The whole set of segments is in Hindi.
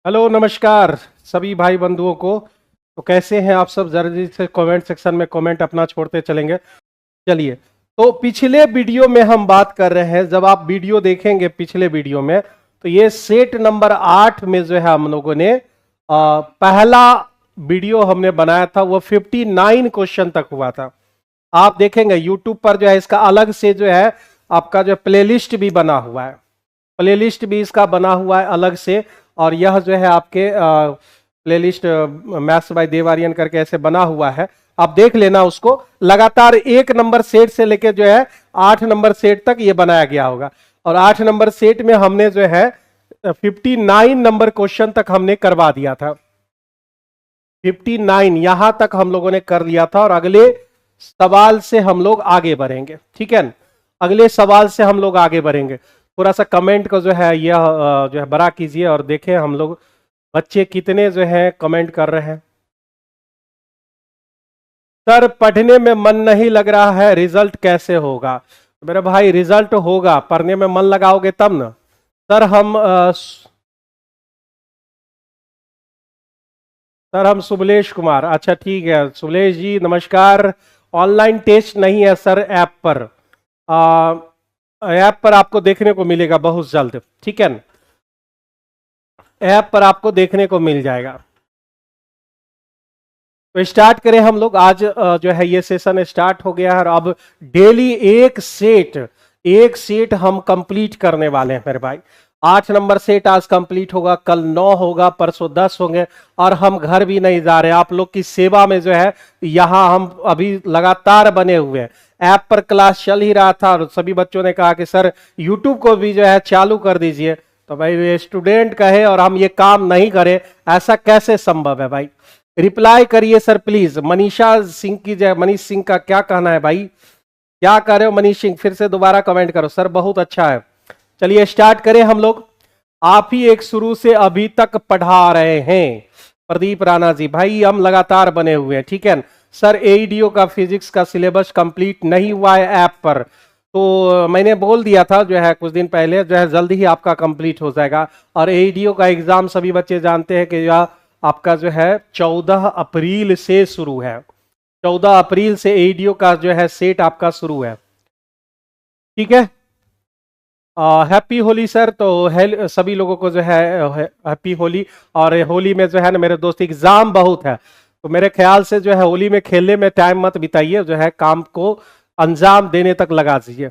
हेलो नमस्कार सभी भाई बंधुओं को। तो कैसे हैं आप सब? जल्दी से कमेंट सेक्शन में कमेंट अपना छोड़ते चलेंगे। चलिए, तो पिछले वीडियो में हम बात कर रहे हैं, जब आप वीडियो देखेंगे पिछले वीडियो में, तो ये सेट नंबर 8 में जो है हम लोगों ने पहला वीडियो हमने बनाया था, वो 59 क्वेश्चन तक हुआ था। आप देखेंगे यूट्यूब पर जो है इसका अलग से जो है आपका जो प्लेलिस्ट भी बना हुआ है, प्लेलिस्ट भी इसका बना हुआ है अलग से। और यह जो है आपके प्लेलिस्ट मैथ्स बाय देवारियन करके ऐसे बना हुआ है, आप देख लेना उसको। लगातार 1 नंबर सेट से लेके जो है 8 नंबर सेट तक ये बनाया गया होगा। और 8 नंबर सेट में हमने जो है 59 नंबर क्वेश्चन तक हमने करवा दिया था। 59 यहां तक हम लोगों ने कर लिया था। और अगले सवाल से हम लोग आगे बढ़ेंगे, ठीक है। अगले सवाल से हम लोग आगे बढ़ेंगे। थोड़ा सा कमेंट को जो है यह जो है बड़ा कीजिए और देखें हम लोग बच्चे कितने जो है कमेंट कर रहे हैं। सर पढ़ने में मन नहीं लग रहा है, रिजल्ट कैसे होगा? मेरे भाई रिजल्ट होगा, पढ़ने में मन लगाओगे तब ना। सर हम सुबलेश कुमार, अच्छा ठीक है सुबलेश जी नमस्कार। ऑनलाइन टेस्ट नहीं है सर ऐप पर, ऐप पर आपको देखने को मिलेगा बहुत जल्द, ठीक है। ऐप पर आपको देखने को मिल जाएगा। तो स्टार्ट करें हम लोग। आज जो है ये सेशन स्टार्ट हो गया है और अब डेली एक सेट हम कंप्लीट करने वाले हैं मेरे भाई। 8 नंबर सेट आज कंप्लीट होगा, कल 9 होगा, परसों 10 होंगे। और हम घर भी नहीं जा रहे, आप लोग की सेवा में जो है यहां हम अभी लगातार बने हुए हैं। ऐप पर क्लास चल ही रहा था और सभी बच्चों ने कहा कि सर यूट्यूब को भी जो है चालू कर दीजिए। तो भाई स्टूडेंट कहे और हम ये काम नहीं करें, ऐसा कैसे संभव है भाई? रिप्लाई करिए सर प्लीज। मनीषा सिंह की जय, मनीष सिंह का क्या कहना है भाई? क्या कर रहे हो मनीष सिंह? फिर से दोबारा कमेंट करो सर, बहुत अच्छा है। चलिए स्टार्ट करें हम लोग। आप ही एक शुरू से अभी तक पढ़ा रहे हैं, प्रदीप राणा जी। भाई हम लगातार बने हुए हैं, ठीक है। सर एईडीओ का फिजिक्स का सिलेबस कंप्लीट नहीं हुआ है ऐप पर, तो मैंने बोल दिया था जो है कुछ दिन पहले, जो है जल्दी ही आपका कंप्लीट हो जाएगा। और एईडीओ का एग्जाम सभी बच्चे जानते हैं कि यह आपका जो है 14 अप्रैल से शुरू है। 14 अप्रैल से एईडीओ का जो है सेट आपका शुरू है, ठीक है। Happy Holi sir. तो सभी लोगों को जो है हैप्पी होली। और होली में जो है ना मेरे दोस्त एग्जाम बहुत है, तो मेरे ख्याल से जो है होली में खेलने में टाइम मत बिताइए, जो है काम को अंजाम देने तक लगा दीजिए।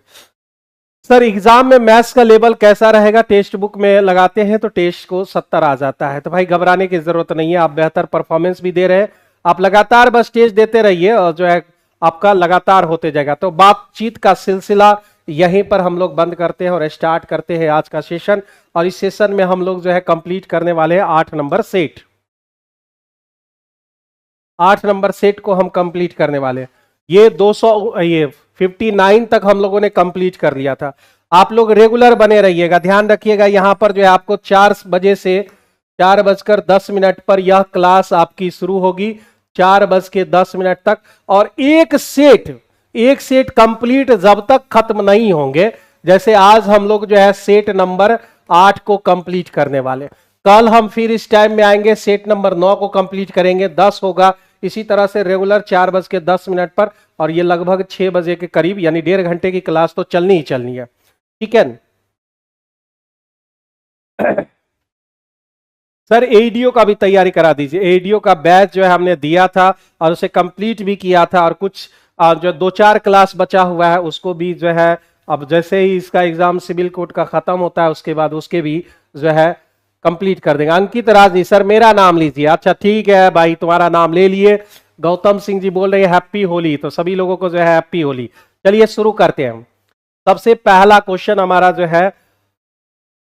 सर एग्जाम में मैथ्स का लेवल कैसा रहेगा? टेक्स्ट बुक में लगाते हैं तो टेस्ट को 70 आ जाता है, तो भाई घबराने की जरूरत नहीं है। आप बेहतर परफॉर्मेंस भी दे रहे हैं, आप लगातार बस टेस्ट देते रहिए और जो है आपका लगातार होते जाएगा। तो बातचीत का सिलसिला यहीं पर हम लोग बंद करते हैं और स्टार्ट करते हैं आज का सेशन। और इस सेशन में हम लोग जो है कंप्लीट करने वाले हैं 8 नंबर सेट। 8 नंबर सेट को हम कंप्लीट करने वाले हैं। ये 59 तक हम लोगों ने कंप्लीट कर लिया था। आप लोग रेगुलर बने रहिएगा, ध्यान रखिएगा। यहां पर जो है आपको 4 बजे से 4:10 पर यह क्लास आपकी शुरू होगी, 4:10 तक। और एक सेट कंप्लीट जब तक खत्म नहीं होंगे, जैसे आज हम लोग जो है सेट नंबर 8 को कंप्लीट करने वाले, कल हम फिर इस टाइम में आएंगे सेट नंबर 9 को कंप्लीट करेंगे, 10 होगा। इसी तरह से रेगुलर 4:10 पर, और ये लगभग 6 बजे के करीब, यानी 1.5 घंटे की क्लास तो चलनी ही चलनी है, ठीक है। सर एईडीओ का भी तैयारी करा दीजिए। एईडीओ का बैच जो है हमने दिया था और उसे कंप्लीट भी किया था, और कुछ जो 2-4 क्लास बचा हुआ है उसको भी जो है अब जैसे ही इसका एग्जाम सिविल कोड का खत्म होता है उसके बाद उसके भी जो है कंप्लीट कर देंगे। अंकित राज जी, सर मेरा नाम लीजिए। अच्छा ठीक है भाई, तुम्हारा नाम ले लिए। गौतम सिंह जी बोल रहे हैं हैप्पी होली, तो सभी लोगों को जो है हैप्पी होली। चलिए शुरू करते हैं। सबसे पहला क्वेश्चन हमारा जो है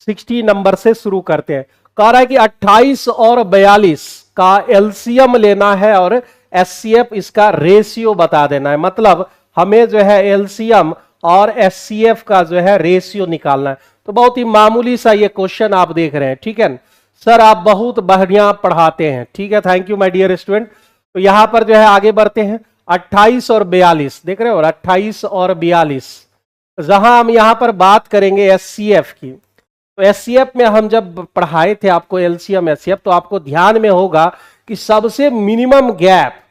60 नंबर से शुरू करते हैं। कह रहा है कि 28 और 42 का एलसीएम लेना है और एचसीएफ इसका रेशियो बता देना है। मतलब हमें जो है एलसीएम और एचसीएफ का जो है रेशियो निकालना है। तो बहुत ही मामूली सा ये क्वेश्चन आप देख रहे हैं, ठीक है। सर आप बहुत बढ़िया पढ़ाते हैं, ठीक है, thank you my dear student. तो यहां पर जो है आगे बढ़ते हैं। 28 और 42 देख रहे हो, 28 और 42, जहां हम यहां पर बात करेंगे एचसीएफ की, तो एचसीएफ में हम जब पढ़ाए थे आपको एलसीएम एचसीएफ, तो आपको ध्यान में होगा कि सबसे मिनिमम गैप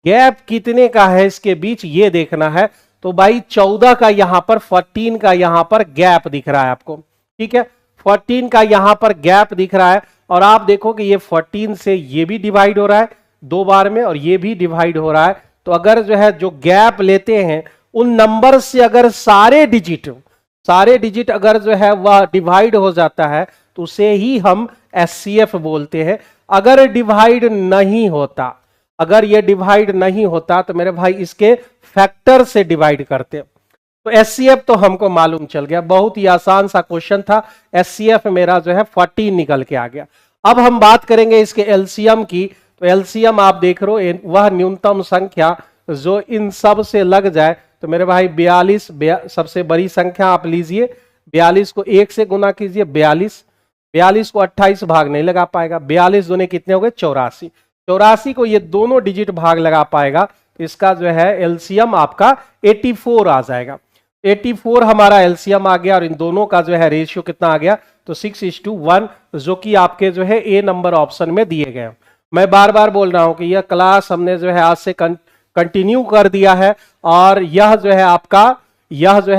गैप कितने का है इसके बीच ये देखना है। तो भाई 14 का यहां पर 14 का यहां पर गैप दिख रहा है आपको, ठीक है, 14 का यहां पर गैप दिख रहा है। और आप देखो कि ये 14 से ये भी डिवाइड हो रहा है 2 बार में, और ये भी डिवाइड हो रहा है। तो अगर जो है जो गैप लेते हैं उन नंबर से अगर सारे डिजिट अगर जो है वह डिवाइड हो जाता है तो उसे ही हम एचसीएफ बोलते हैं। अगर डिवाइड नहीं होता, अगर ये डिवाइड नहीं होता तो मेरे भाई इसके फैक्टर से डिवाइड करते। तो एचसीएफ तो हमको मालूम चल गया, बहुत ही आसान सा क्वेश्चन था। एचसीएफ मेरा जो है 14 निकल के आ गया। अब हम बात करेंगे इसके एलसीएम की। तो एलसीएम आप देख रहे हो वह न्यूनतम संख्या जो इन सब से लग जाए। तो मेरे भाई 42 सबसे बड़ी संख्या आप लीजिए, 42 को 1 से गुना कीजिए, 42 को 28 भाग नहीं लगा पाएगा, 42 दूने कितने हो गए 84, 84 को ये दोनों डिजिट भाग लगा पाएगा। तो इसका जो है एलसीएम आपका 84 आ जाएगा। 84 हमारा एलसीएम आ गया, और इन दोनों का जो है रेशियो कितना आ गया तो 6:1, जो कि आपके जो है ए नंबर ऑप्शन में दिए गए। मैं बार बार बोल रहा हूं कि यह क्लास हमने जो है आज से कंटिन्यू कर दिया है, और यह जो है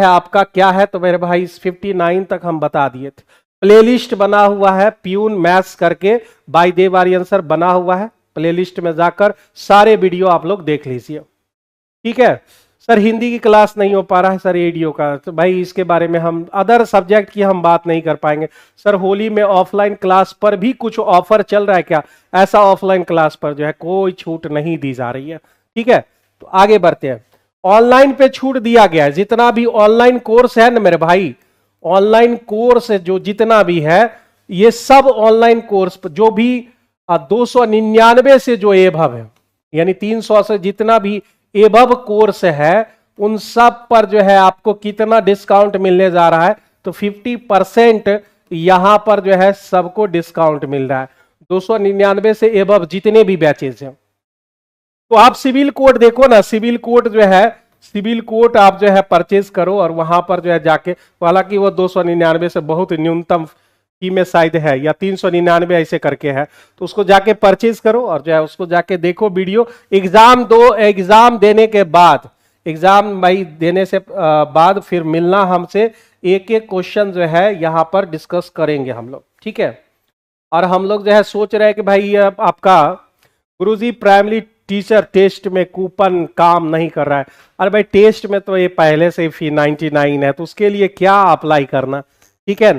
आपका क्या है तो मेरे भाई 59 तक हम बता दिए थे। प्लेलिस्ट बना हुआ है प्यून मैथ्स करके, बाय दे बारी आंसर बना हुआ है, प्लेलिस्ट में जाकर सारे वीडियो आप लोग देख लीजिए, ठीक है। सर हिंदी की क्लास नहीं हो पा रहा है सर एडीओ का, तो भाई इसके बारे में हम अदर सब्जेक्ट की हम बात नहीं कर पाएंगे। सर होली में ऑफलाइन क्लास पर भी कुछ ऑफर चल रहा है क्या? ऐसा ऑफलाइन क्लास पर जो है कोई छूट नहीं दी जा रही है, ठीक है। तो आगे बढ़ते हैं। ऑनलाइन पे छूट दिया गया है, जितना भी ऑनलाइन कोर्स है ना मेरे भाई, ऑनलाइन कोर्स जो जितना भी है ये सब ऑनलाइन कोर्स जो भी 299 से जो एभव है, यानी 300 से जितना भी एभव कोर्स है उन सब पर जो है आपको कितना डिस्काउंट मिलने जा रहा है तो 50% यहां पर जो है सबको डिस्काउंट मिल रहा है 299 से एभव जितने भी बैचेज हैं। तो आप सिविल कोड देखो ना, सिविल कोड जो है सिविल कोड आप जो है परचेज करो, और वहां पर जो है जाके, हालांकि वो 299 से बहुत न्यूनतम फी में शायद है, या 399 ऐसे करके है, तो उसको जाके परचेज करो और जो है उसको जाके देखो वीडियो। एग्जाम दो, एग्जाम देने के बाद, एग्जाम भाई देने से बाद फिर मिलना हमसे, एक एक क्वेश्चन जो है यहां पर डिस्कस करेंगे हम लोग, ठीक है। और हम लोग जो है सोच रहे हैं कि भाई आपका गुरुजी प्राइमरी टीचर टेस्ट में कूपन काम नहीं कर रहा है। अरे भाई टेस्ट में तो ये पहले से फी 99 है, तो उसके लिए क्या अप्लाई करना, ठीक है।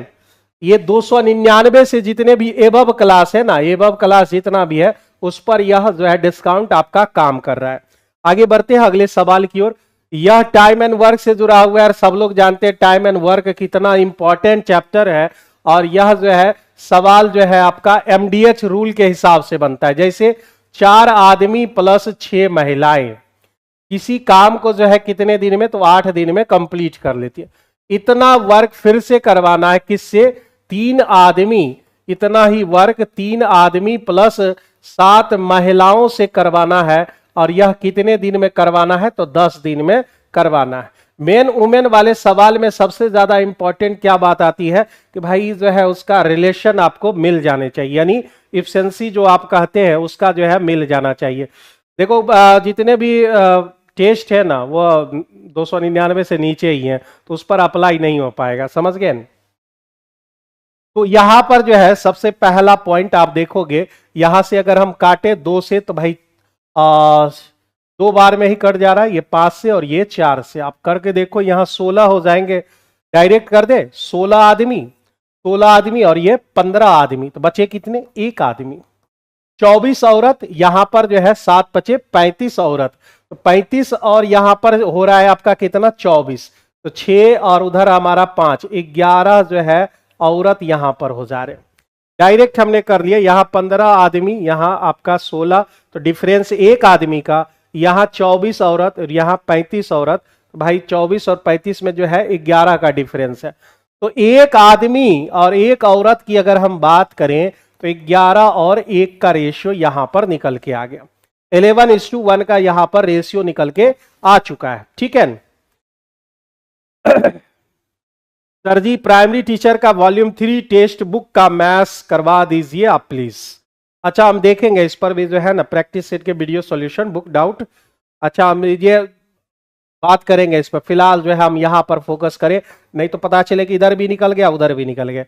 ये 299 से जितने भी एबव क्लास है ना, एबव क्लास जितना भी है उस पर यह जो है डिस्काउंट आपका काम कर रहा है। आगे बढ़ते हैं अगले सवाल की ओर। यह टाइम एंड वर्क से जुड़ा हुआ है, सब लोग जानते हैं टाइम एंड वर्क कितना इंपॉर्टेंट चैप्टर है। और यह जो है सवाल जो है आपका एमडीएच रूल के हिसाब से बनता है, जैसे 4 आदमी प्लस 6 महिलाएं किसी काम को जो है कितने दिन में, तो 8 दिन में कंप्लीट कर लेती है। इतना वर्क फिर से करवाना है किससे, 3 आदमी, इतना ही वर्क 3 आदमी प्लस 7 महिलाओं से करवाना है, और यह कितने दिन में करवाना है तो 10 दिन में करवाना है। मेन वुमेन वाले सवाल में सबसे ज्यादा इंपॉर्टेंट क्या बात आती है कि भाई जो है उसका रिलेशन आपको मिल जाने चाहिए, यानी इफिशिएंसी जो आप कहते हैं उसका जो है मिल जाना चाहिए। देखो जितने भी टेस्ट है ना वो 299 से नीचे ही है, तो उस पर अप्लाई नहीं हो पाएगा, समझ गए न? तो यहां पर जो है सबसे पहला पॉइंट आप देखोगे, यहां से अगर हम काटे 2 से तो भाई 2 बार में ही कट जा रहा है, ये 5 से और ये 4 से। आप करके देखो यहां 16 हो जाएंगे, डायरेक्ट कर दे 16 आदमी और ये 15 आदमी, तो बचे कितने, 1 आदमी। 24 औरत, यहां पर जो है 7 बचे 35 औरत, तो 35 और यहां पर हो रहा है आपका कितना 24, तो 6 और उधर हमारा 5, 11 जो है औरत यहां पर हो जा रहे। डायरेक्ट हमने कर लिया, यहां 15 आदमी, यहां आपका 16, तो डिफरेंस 1 आदमी का, यहां 24 औरत और यहां 35 औरत, भाई 24 और 35 में जो है 11 का डिफरेंस है। तो 1 आदमी और 1 औरत की अगर हम बात करें तो 11 और 1 का रेशियो यहां पर निकल के आ गया, 11:1 का यहां पर रेशियो निकल के आ चुका है, ठीक है। सर जी प्राइमरी टीचर का वॉल्यूम 3 टेक्स्ट बुक का मैथ्स करवा दीजिए आप प्लीज। अच्छा हम देखेंगे इस पर भी जो है ना प्रैक्टिस सेट के वीडियो सॉल्यूशन बुक डाउट। अच्छा हम ये बात करेंगे इस पर, फिलहाल जो है हम यहां पर फोकस करें, नहीं तो पता चले कि इधर भी निकल गया उधर भी निकल गया।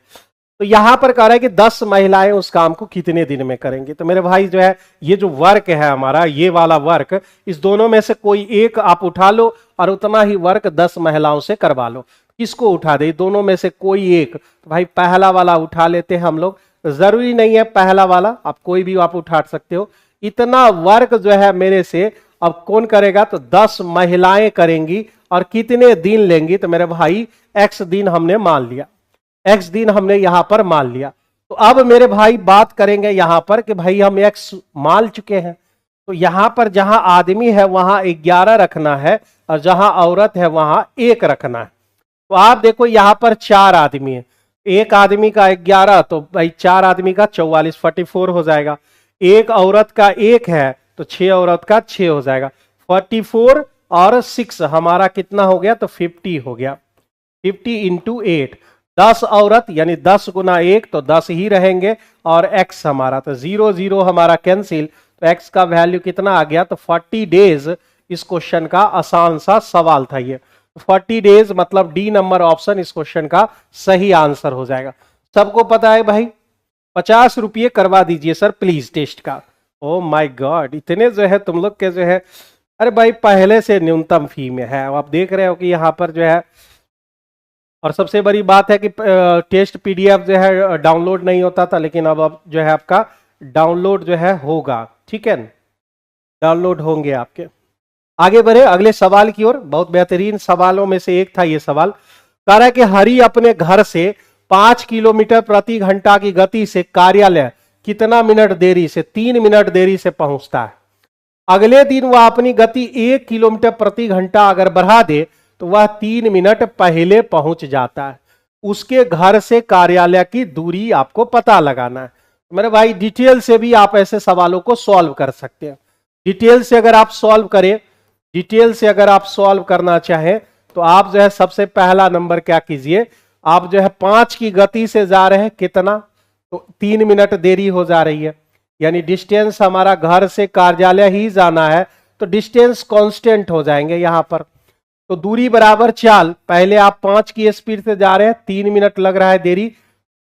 तो यहां पर कह रहा है कि 10 महिलाएं उस काम को कितने दिन में करेंगी। तो मेरे भाई जो है ये जो वर्क है हमारा, ये वाला वर्क, इस दोनों में से कोई एक आप उठा लो और उतना ही वर्क 10 महिलाओं से करवा लो। किसको उठा दे, दोनों में से कोई एक। तो भाई पहला वाला उठा लेते हैं हम लोग, जरूरी नहीं है पहला वाला, आप कोई भी आप उठा सकते हो। इतना वर्क जो है मेरे से अब कौन करेगा, तो 10 महिलाएं करेंगी और कितने दिन लेंगी। तो मेरे भाई x दिन हमने मान लिया, x दिन हमने यहां पर मान लिया। तो अब मेरे भाई बात करेंगे यहां पर कि भाई हम x मान चुके हैं, तो यहां पर जहां आदमी है वहां 11 रखना है और जहां औरत है वहां 1 रखना है। तो आप देखो यहां पर 4 आदमी है, एक आदमी का 11, तो भाई 4 आदमी का 44 44 हो जाएगा। एक औरत का 1 है तो 6 औरत का 6 हो जाएगा। 44 और 6 हमारा कितना हो गया, तो 50 हो गया। 50 इंटू 8, 10 औरत यानी 10 गुना 1 तो 10 ही रहेंगे, और x हमारा तो 0 0 हमारा कैंसिल, तो x का वैल्यू कितना आ गया, तो 40 डेज। इस क्वेश्चन का आसान सा सवाल था ये। 40 डेज मतलब डी नंबर ऑप्शन इस क्वेश्चन का सही आंसर हो जाएगा। सबको पता है भाई, 50 रुपये करवा दीजिए सर प्लीज टेस्ट का। ओ माय गॉड, इतने जो है तुम लोग के जो है, अरे भाई पहले से न्यूनतम फी में है। आप देख रहे हो कि यहाँ पर जो है, और सबसे बड़ी बात है कि टेस्ट पीडीएफ जो है डाउनलोड नहीं होता था, लेकिन अब जो है आपका डाउनलोड जो है होगा, ठीक है, डाउनलोड होंगे आपके। आगे बढ़े अगले सवाल की ओर। बहुत बेहतरीन सवालों में से एक था ये सवाल। कह रहा है कि हरि अपने घर से 5 किलोमीटर प्रति घंटा की गति से कार्यालय कितना मिनट देरी से, 3 मिनट देरी से पहुंचता है। अगले दिन वह अपनी गति 1 किलोमीटर प्रति घंटा अगर बढ़ा दे तो वह 3 मिनट पहले पहुंच जाता है। उसके घर से कार्यालय की दूरी आपको पता लगाना है। मेरे भाई डिटेल से भी आप ऐसे सवालों को सॉल्व कर सकते हैं। डिटेल से अगर आप सॉल्व करें, डिटेल से अगर आप सॉल्व करना चाहें तो आप जो है सबसे पहला नंबर क्या कीजिए, आप जो है 5 की गति से जा रहे हैं कितना, तो 3 मिनट देरी हो जा रही है, यानी डिस्टेंस हमारा घर से कार्यालय ही जाना है, तो डिस्टेंस कांस्टेंट हो जाएंगे यहां पर। तो दूरी बराबर चाल, पहले आप 5 की स्पीड से जा रहे हैं, 3 मिनट लग रहा है देरी,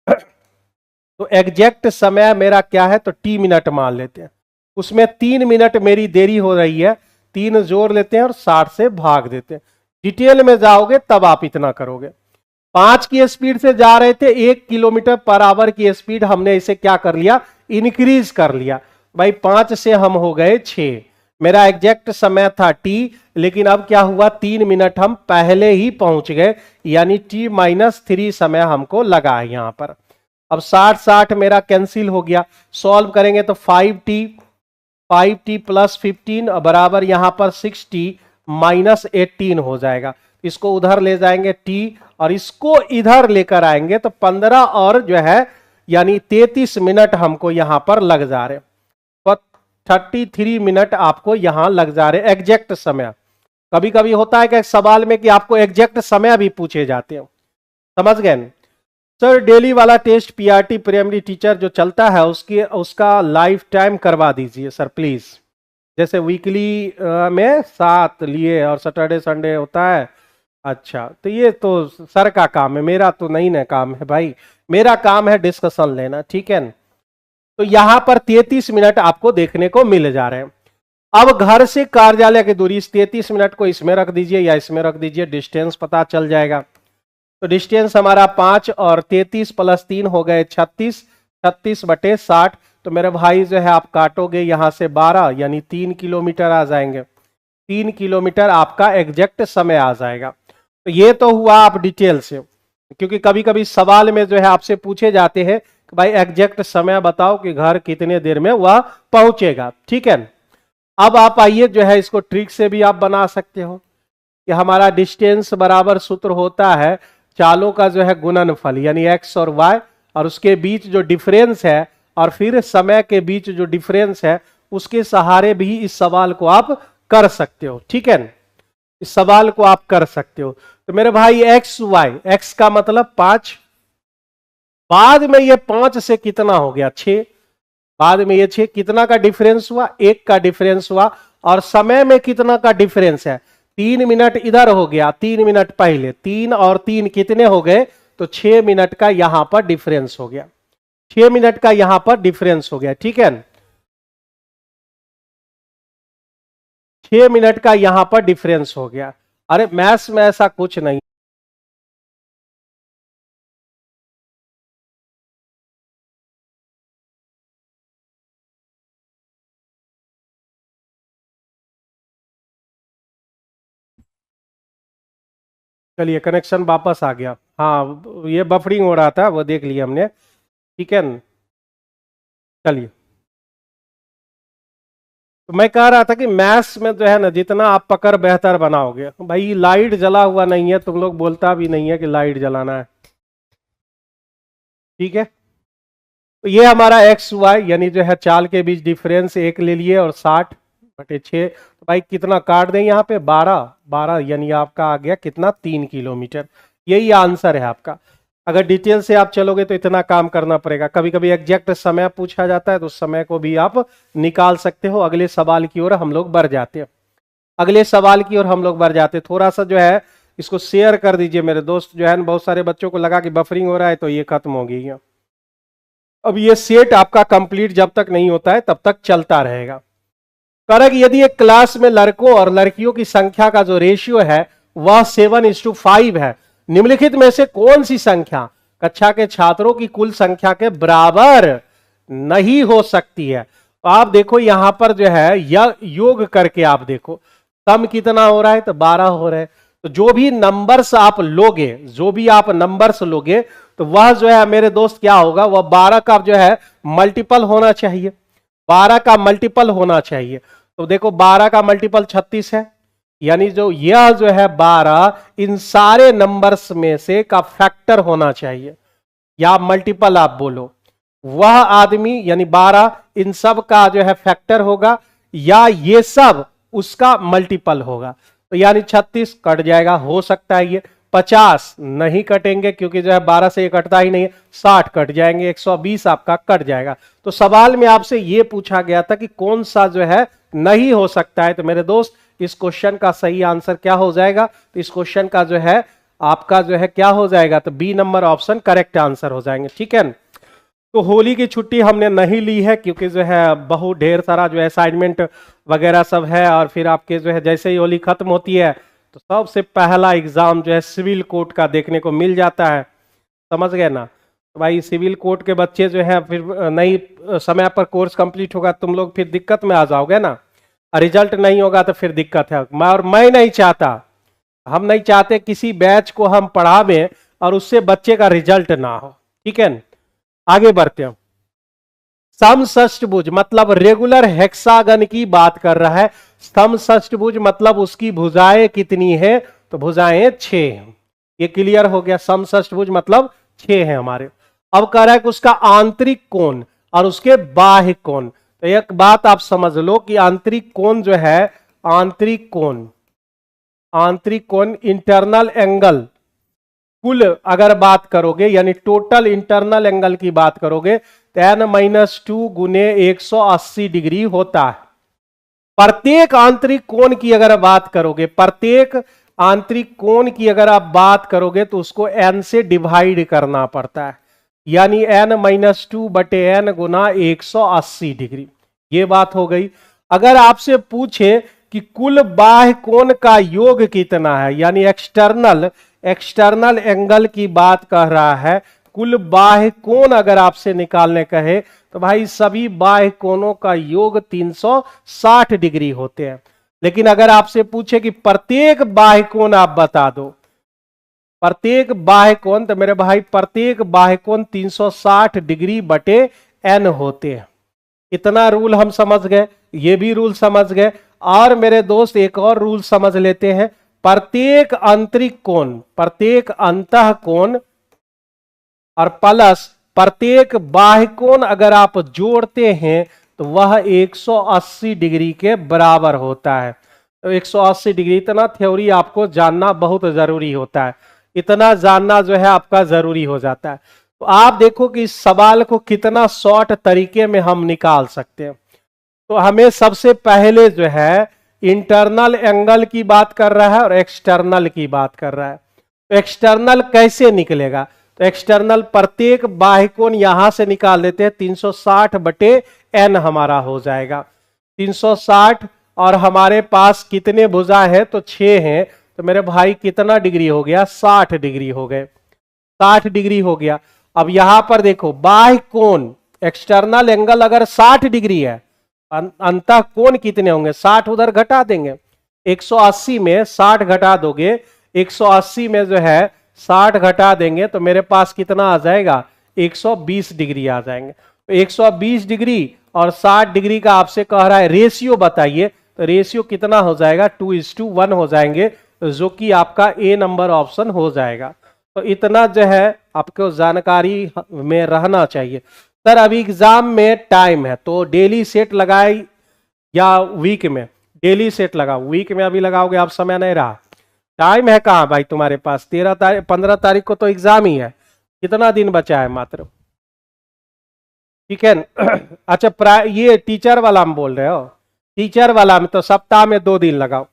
तो एग्जैक्ट समय मेरा क्या है, तो टी मिनट मान लेते हैं। उसमें 3 मिनट मेरी देरी हो रही है, 3 जोड़ लेते हैं और 60 से भाग देते हैं। डिटेल में जाओगे तब आप इतना करोगे। 5 की स्पीड से जा रहे थे, 1 किलोमीटर पर आवर की स्पीड हमने इसे क्या कर लिया, इंक्रीज कर लिया। भाई 5 से हम हो गए 6, मेरा एग्जैक्ट समय था टी, लेकिन अब क्या हुआ, 3 मिनट हम पहले ही पहुंच गए, यानी t-3 समय हमको लगा है यहां पर। अब 60 मेरा कैंसिल हो गया, सॉल्व करेंगे तो 5t प्लस 15 बराबर यहां पर 6t माइनस 18 हो जाएगा। इसको उधर ले जाएंगे t और इसको इधर लेकर आएंगे तो 15 और जो है यानी 33 मिनट हमको यहां पर लग जा रहे, तो 33 मिनट आपको यहां लग जा रहे एग्जैक्ट समय। कभी कभी होता है कि सवाल में कि आपको एग्जैक्ट समय भी पूछे जाते हैं, समझ गए सर। डेली वाला टेस्ट पीआरटी प्राइमरी टीचर जो चलता है उसका लाइफ टाइम करवा दीजिए सर प्लीज। जैसे वीकली में 7 लिए और सैटरडे संडे होता है। अच्छा तो ये तो सर का काम है, मेरा तो नहीं ना काम है भाई, मेरा काम है डिस्कशन लेना, ठीक है। तो यहां पर 33 मिनट आपको देखने को मिल जा रहे हैं। अब घर से कार्यालय की दूरी, इस 33 मिनट को इसमें रख दीजिए या इसमें रख दीजिए, डिस्टेंस पता चल जाएगा। तो डिस्टेंस हमारा 5 और 33 प्लस 3 हो गए 36, 36 बटे 60। तो मेरे भाई जो है आप काटोगे यहां से 12, यानी 3 किलोमीटर आ जाएंगे। 3 किलोमीटर आपका एग्जैक्ट समय आ जाएगा। तो ये तो हुआ आप डिटेल से, क्योंकि कभी कभी सवाल में जो है आपसे पूछे जाते हैं कि भाई एग्जैक्ट समय बताओ कि घर कितने देर में वह पहुंचेगा, ठीक है। अब आप आइए जो है इसको ट्रिक से भी आप बना सकते हो कि हमारा डिस्टेंस बराबर सूत्र होता है चालों का जो है गुणनफल, यानी x और y, और उसके बीच जो डिफरेंस है और फिर समय के बीच जो डिफरेंस है, उसके सहारे भी इस सवाल को आप कर सकते हो, ठीक है। इस सवाल को आप कर सकते हो। तो मेरे भाई एक्स वाई, एक्स का मतलब 5, बाद में ये 5 से कितना हो गया 6, बाद में ये 6 कितना का डिफरेंस हुआ, 1 का डिफरेंस हुआ। और समय में कितना का डिफरेंस है, 3 मिनट इधर हो गया, 3 मिनट पहले, 3 और 3 कितने हो गए, तो 6 मिनट का यहां पर डिफरेंस हो गया, 6 मिनट का यहां पर डिफरेंस हो गया, ठीक है। 6 मिनट का यहां पर डिफरेंस हो गया। अरे मैथ्स में ऐसा कुछ नहीं। चलिए कनेक्शन वापस आ गया। हाँ ये बफरिंग हो रहा था, वो देख लिया हमने, ठीक है न? चलिए, तो मैं कह रहा था कि मैथ्स में जो है ना, जितना आप पकड़ बेहतर बनाओगे। भाई लाइट जला हुआ नहीं है, तुम लोग बोलता भी नहीं है कि लाइट जलाना है, ठीक है। तो ये हमारा एक्स वाई यानी जो है चाल के बीच डिफरेंस 1 ले लिए और 60/6। तो भाई कितना काट दें यहाँ पे, 12, 12 यानी आपका आ गया कितना, 3 किलोमीटर। यही आंसर है आपका। अगर डिटेल से आप चलोगे तो इतना काम करना पड़ेगा। कभी कभी एग्जैक्ट समय पूछा जाता है तो उस समय को भी आप निकाल सकते हो। अगले सवाल की ओर हम लोग बढ़ जाते हैं, अगले सवाल की ओर हम लोग बढ़ जाते हैं। थोड़ा सा जो है इसको शेयर कर दीजिए मेरे दोस्त, जो है बहुत सारे बच्चों को लगा कि बफरिंग हो रहा है तो ये खत्म हो गई है। अब ये सेट आपका कंप्लीट जब तक नहीं होता है तब तक चलता रहेगा। करक यदि एक क्लास में लड़कों और लड़कियों की संख्या का जो रेशियो है वह 7:5 है, निम्नलिखित में से कौन सी संख्या कक्षा के छात्रों की कुल संख्या के बराबर नहीं हो सकती है। तो आप देखो यहां पर जो है योग करके आप देखो सम कितना हो रहा है, तो 12 हो रहा है। तो जो भी नंबर्स आप लोगे, जो भी आप नंबर्स लोगे, तो वह जो है मेरे दोस्त क्या होगा, वह 12 का जो है मल्टीपल होना चाहिए, 12 का मल्टीपल होना चाहिए। तो देखो 12 का मल्टीपल 36 है, यानी जो यह जो है 12 इन सारे नंबर्स में से का फैक्टर होना चाहिए, या मल्टीपल आप बोलो। वह आदमी यानी 12 इन सब का जो है फैक्टर होगा, या ये सब उसका मल्टीपल होगा। तो यानी 36 कट जाएगा, हो सकता है ये 50 नहीं कटेंगे क्योंकि जो है 12 से ये कटता ही नहीं है, 60 कट जाएंगे, 120 आपका कट जाएगा। तो सवाल में आपसे ये पूछा गया था कि कौन सा जो है नहीं हो सकता है। तो मेरे दोस्त इस क्वेश्चन का सही आंसर क्या हो जाएगा, तो इस क्वेश्चन का जो है आपका जो है क्या हो जाएगा, तो B number option correct answer हो जाएंगे, ठीक है। तो होली की छुट्टी हमने नहीं ली है क्योंकि जो है बहुत ढेर सारा जो है असाइनमेंट वगैरह सब है, और फिर आपके जो है जैसे ही होली खत्म होती है तो सबसे पहला एग्जाम जो है सिविल कोड का देखने को मिल जाता है, समझ गए ना। तो भाई सिविल कोड के बच्चे जो है फिर नहीं समय पर कोर्स कंप्लीट होगा, तुम लोग फिर दिक्कत में आ जाओगे ना, रिजल्ट नहीं होगा तो फिर दिक्कत है। और मैं नहीं चाहता, हम नहीं चाहते किसी बैच को हम पढ़ावें और उससे बच्चे का रिजल्ट ना हो, ठीक है। आगे बढ़ते हैं। समषष्टभुज मतलब रेगुलर हेक्सागन की बात कर रहा है। समषष्टभुज मतलब उसकी भुजाएं कितनी है, तो भुजाएं 6 हैं। ये क्लियर हो गया, समषष्टभुज मतलब 6 है हमारे। अब कह रहा है कि उसका आंतरिक कोण और उसके बाह्य कोण। तो एक बात आप समझ लो कि आंतरिक कोण जो है, आंतरिक कोण, आंतरिक कोण इंटरनल एंगल, कुल अगर बात करोगे यानी टोटल इंटरनल एंगल की बात करोगे तो n-2 गुने 180 डिग्री होता है। प्रत्येक आंतरिक कोण की अगर बात करोगे, प्रत्येक आंतरिक कोण की अगर आप बात करोगे तो उसको n से डिवाइड करना पड़ता है, यानी n-2/n गुना 180 डिग्री। ये बात हो गई। अगर आपसे पूछे कि कुल बाह्य कोण का योग कितना है, यानी एक्सटर्नल एक्सटर्नल एंगल की बात कर रहा है, कुल बाह्य कोण अगर आपसे निकालने कहे तो भाई सभी बाह्य कोणों का योग 360 डिग्री होते हैं। लेकिन अगर आपसे पूछे कि प्रत्येक बाह्य कोण आप बता दो, प्रत्येक बाह्य कोण, तो मेरे भाई प्रत्येक बाह्य कोण 360 डिग्री बटे n होते हैं। इतना रूल हम समझ गए, ये भी रूल समझ गए। और मेरे दोस्त एक और रूल समझ लेते हैं, प्रत्येक आंतरिक कोण, प्रत्येक अंतः कोण और प्लस प्रत्येक बाह्य कोण अगर आप जोड़ते हैं तो वह 180 डिग्री के बराबर होता है। तो 180 डिग्री, इतना थ्योरी आपको जानना बहुत जरूरी होता है, इतना जानना जो है आपका जरूरी हो जाता है। तो आप देखो कि इस सवाल को कितना शॉर्ट तरीके में हम निकाल सकते हैं। तो हमें सबसे पहले जो है इंटरनल एंगल की बात कर रहा है और एक्सटर्नल की बात कर रहा है। तो एक्सटर्नल कैसे निकलेगा? तो एक्सटर्नल प्रत्येक बाह्य कोण यहां से निकाल लेते हैं, 360 बटे n हमारा हो जाएगा। 360 और हमारे पास कितने भुजा है? तो 6 हैं। तो मेरे भाई कितना डिग्री हो गया? 60 डिग्री हो गए, 60 डिग्री हो गया। अब यहां पर देखो बाह्य कोण एक्सटर्नल एंगल अगर 60 डिग्री है, अंतः कोण कितने होंगे? 60 उधर घटा देंगे, 180 में 60 घटा दोगे, 180 में जो है 60 घटा देंगे तो मेरे पास कितना आ जाएगा? 120 डिग्री आ जाएंगे। तो 120 डिग्री और 60 डिग्री का आपसे कह रहा है रेशियो बताइए, तो रेशियो कितना हो जाएगा? 2:1 हो जाएंगे, जो कि आपका ए नंबर ऑप्शन हो जाएगा। तो इतना जो है आपको जानकारी में रहना चाहिए। सर अभी एग्जाम में टाइम है तो डेली सेट लगाए या वीक में? डेली सेट लगाओ, वीक में अभी लगाओगे आप, समय नहीं रहा। टाइम है कहाँ भाई तुम्हारे पास? 13 तारीख 15 तारीख को तो एग्जाम ही है, कितना दिन बचा है मात्र, ठीक है। अच्छा ये टीचर वाला हम बोल रहे हो, टीचर वाला में तो सप्ताह में 2 दिन लगाओ।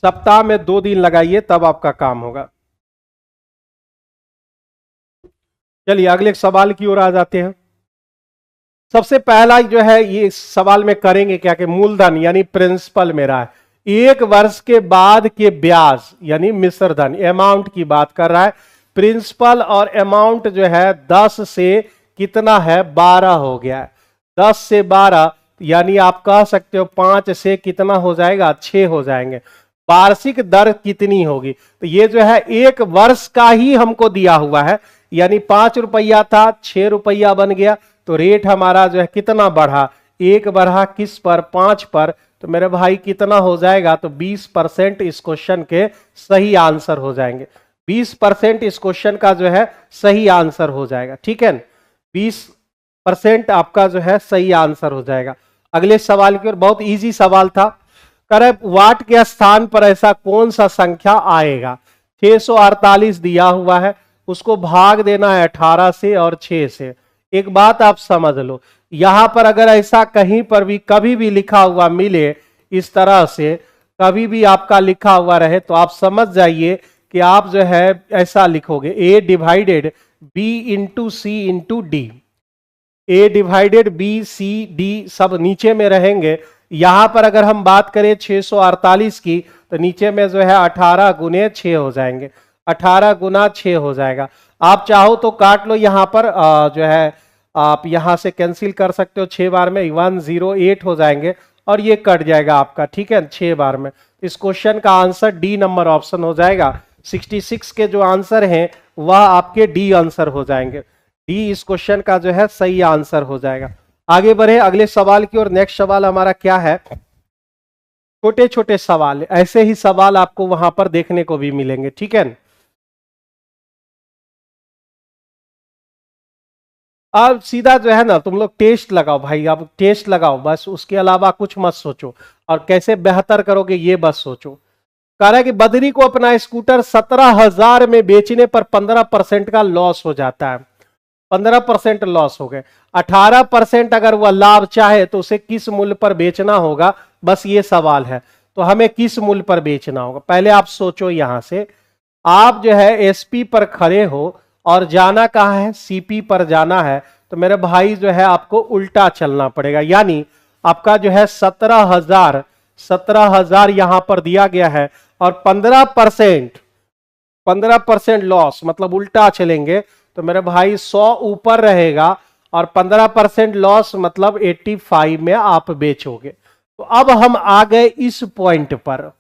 सप्ताह में 2 दिन लगाइए तब आपका काम होगा। चलिए अगले सवाल की ओर आ जाते हैं। सबसे पहला जो है ये सवाल में करेंगे क्या कि मूलधन यानी प्रिंसिपल मेरा है, 1 वर्ष के बाद के ब्याज यानी मिश्र धन अमाउंट की बात कर रहा है। प्रिंसिपल और अमाउंट जो है 10 से कितना है? 12 हो गया है। 10 से 12 यानी आप कह सकते हो 5 से कितना हो जाएगा? 6 हो जाएंगे। वार्षिक दर कितनी होगी? तो ये जो है 1 वर्ष का ही हमको दिया हुआ है, यानी 5 रुपया था 6 रुपया बन गया, तो रेट हमारा जो है कितना बढ़ा? 1 बढ़ा किस पर? 5 पर। तो मेरे भाई कितना हो जाएगा? तो 20% इस क्वेश्चन के सही आंसर हो जाएंगे। 20% इस क्वेश्चन का जो है सही आंसर हो जाएगा, ठीक है। 20% आपका जो है सही आंसर हो जाएगा। अगले सवाल की ओर, बहुत इजी सवाल था। करे वाट के स्थान पर ऐसा कौन सा संख्या आएगा? 648 दिया हुआ है, उसको भाग देना है 18 से और 6 से। एक बात आप समझ लो, यहां पर अगर ऐसा कहीं पर भी कभी भी लिखा हुआ मिले, इस तरह से कभी भी आपका लिखा हुआ रहे, तो आप समझ जाइए कि आप जो है ऐसा लिखोगे a divided b into C into D. A divided B C D सब नीचे में रहेंगे। यहां पर अगर हम बात करें 648 की, तो नीचे में जो है 18 गुने 6 हो जाएंगे, 18 गुना 6 हो जाएगा। आप चाहो तो काट लो, यहां पर जो है आप यहां से कैंसिल कर सकते हो, 6 बार में 108 हो जाएंगे और ये कट जाएगा आपका, ठीक है, 6 बार में। इस क्वेश्चन का आंसर डी नंबर ऑप्शन हो जाएगा। 66 के जो आंसर हैं वह आपके डी आंसर हो जाएंगे। डी इस क्वेश्चन का जो है सही आंसर हो जाएगा। आगे बढ़े अगले सवाल की ओर। नेक्स्ट सवाल हमारा क्या है? छोटे छोटे सवाल, ऐसे ही सवाल आपको वहां पर देखने को भी मिलेंगे, ठीक है। अब सीधा जो है ना तुम लोग टेस्ट लगाओ भाई, अब टेस्ट लगाओ बस, उसके अलावा कुछ मत सोचो, और कैसे बेहतर करोगे ये बस सोचो। कह रहा है कि बद्री को अपना स्कूटर 17,000 में बेचने पर 15% का लॉस हो जाता है। 15% लॉस हो गए। 18% अगर वह लाभ चाहे तो उसे किस मूल्य पर बेचना होगा? बस ये सवाल है। तो हमें किस मूल्य पर बेचना होगा पहले आप सोचो। यहां से आप जो है एसपी पर खड़े हो और जाना कहां है? सीपी पर जाना है। तो मेरे भाई जो है आपको उल्टा चलना पड़ेगा, यानी आपका जो है 17,000 यहां पर दिया गया है और 15% लॉस, मतलब उल्टा चलेंगे तो मेरे भाई 100 ऊपर रहेगा और 15% लॉस मतलब 85 में आप बेचोगे। तो अब हम आ गए इस पॉइंट पर।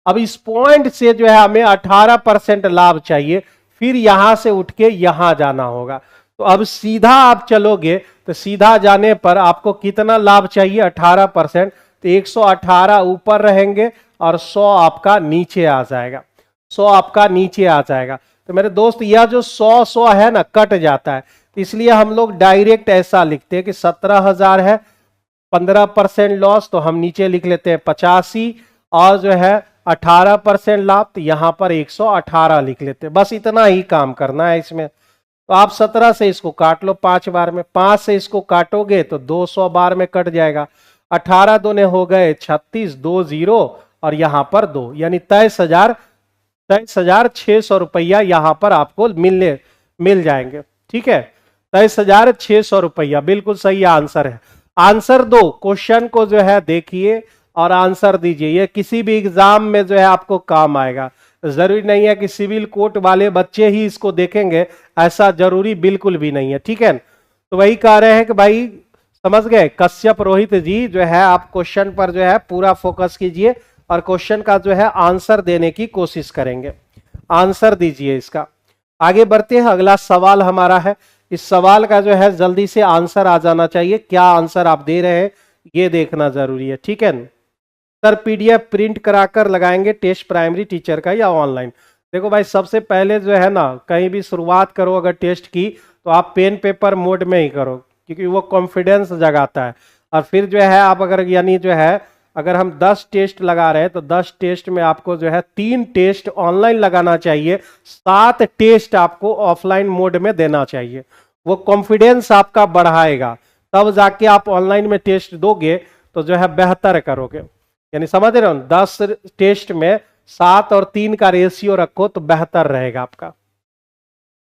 अब इस पॉइंट से जो है हमें 18% लाभ चाहिए, फिर यहां से उठ के यहां जाना होगा। तो अब सीधा आप चलोगे तो सीधा जाने पर आपको कितना लाभ चाहिए? 18%। तो 118 ऊपर रहेंगे और 100 आपका नीचे आ जाएगा, 100 आपका नीचे आ जाएगा। तो मेरे दोस्त यह जो 100 है ना कट जाता है, इसलिए हम लोग डायरेक्ट ऐसा लिखते हैं कि 17,000 है, 15% लॉस तो हम नीचे लिख लेते हैं 85, और जो है 18% लाभ तो यहां पर 118 लिख लेते हैं। बस इतना ही काम करना है इसमें। तो आप 17 से इसको काट लो 5 बार में, 5 से इसको काटोगे तो 200 बार में कट जाएगा। 18 दूने हो गए 36, 2 0 और यहां पर 2, यानी 23,600 रुपया यहां पर आपको मिल जाएंगे। ठीक है, 23,600 रुपया बिल्कुल सही आंसर है। आंसर दो, क्वेश्चन को जो है देखिए और आंसर दीजिए। ये किसी भी एग्जाम में जो है आपको काम आएगा। जरूरी नहीं है कि सिविल कोर्ट वाले बच्चे ही इसको देखेंगे, ऐसा जरूरी बिल्कुल भी नहीं है। ठीक है, तो वही कह रहे हैं कि भाई समझ गए कश्यप रोहित जी, जो है आप क्वेश्चन पर जो है पूरा फोकस कीजिए और क्वेश्चन का जो है आंसर देने की कोशिश करेंगे। आंसर दीजिए इसका। आगे बढ़ते हैं, अगला सवाल हमारा है। इस सवाल का जो है जल्दी से आंसर आ जाना चाहिए। क्या आंसर आप दे रहे हैं ये देखना जरूरी है। ठीक है सर, पीडीएफ प्रिंट कराकर लगाएंगे टेस्ट प्राइमरी टीचर का या ऑनलाइन? देखो भाई, सबसे पहले जो है ना, कहीं भी शुरुआत करो अगर टेस्ट की तो आप पेन पेपर मोड में ही करो, क्योंकि वो कॉन्फिडेंस जगाता है। और फिर जो है आप अगर यानी जो है अगर हम 10 टेस्ट लगा रहे हैं तो 10 टेस्ट में आपको जो है 3 टेस्ट ऑनलाइन लगाना चाहिए, 7 टेस्ट आपको ऑफलाइन मोड में देना चाहिए। वो कॉन्फिडेंस आपका बढ़ाएगा, तब जाके आप ऑनलाइन में टेस्ट दोगे तो जो है बेहतर करोगे। यानी समझ रहे हो, 10 टेस्ट में 7 और 3 का रेशियो रखो तो बेहतर रहेगा आपका।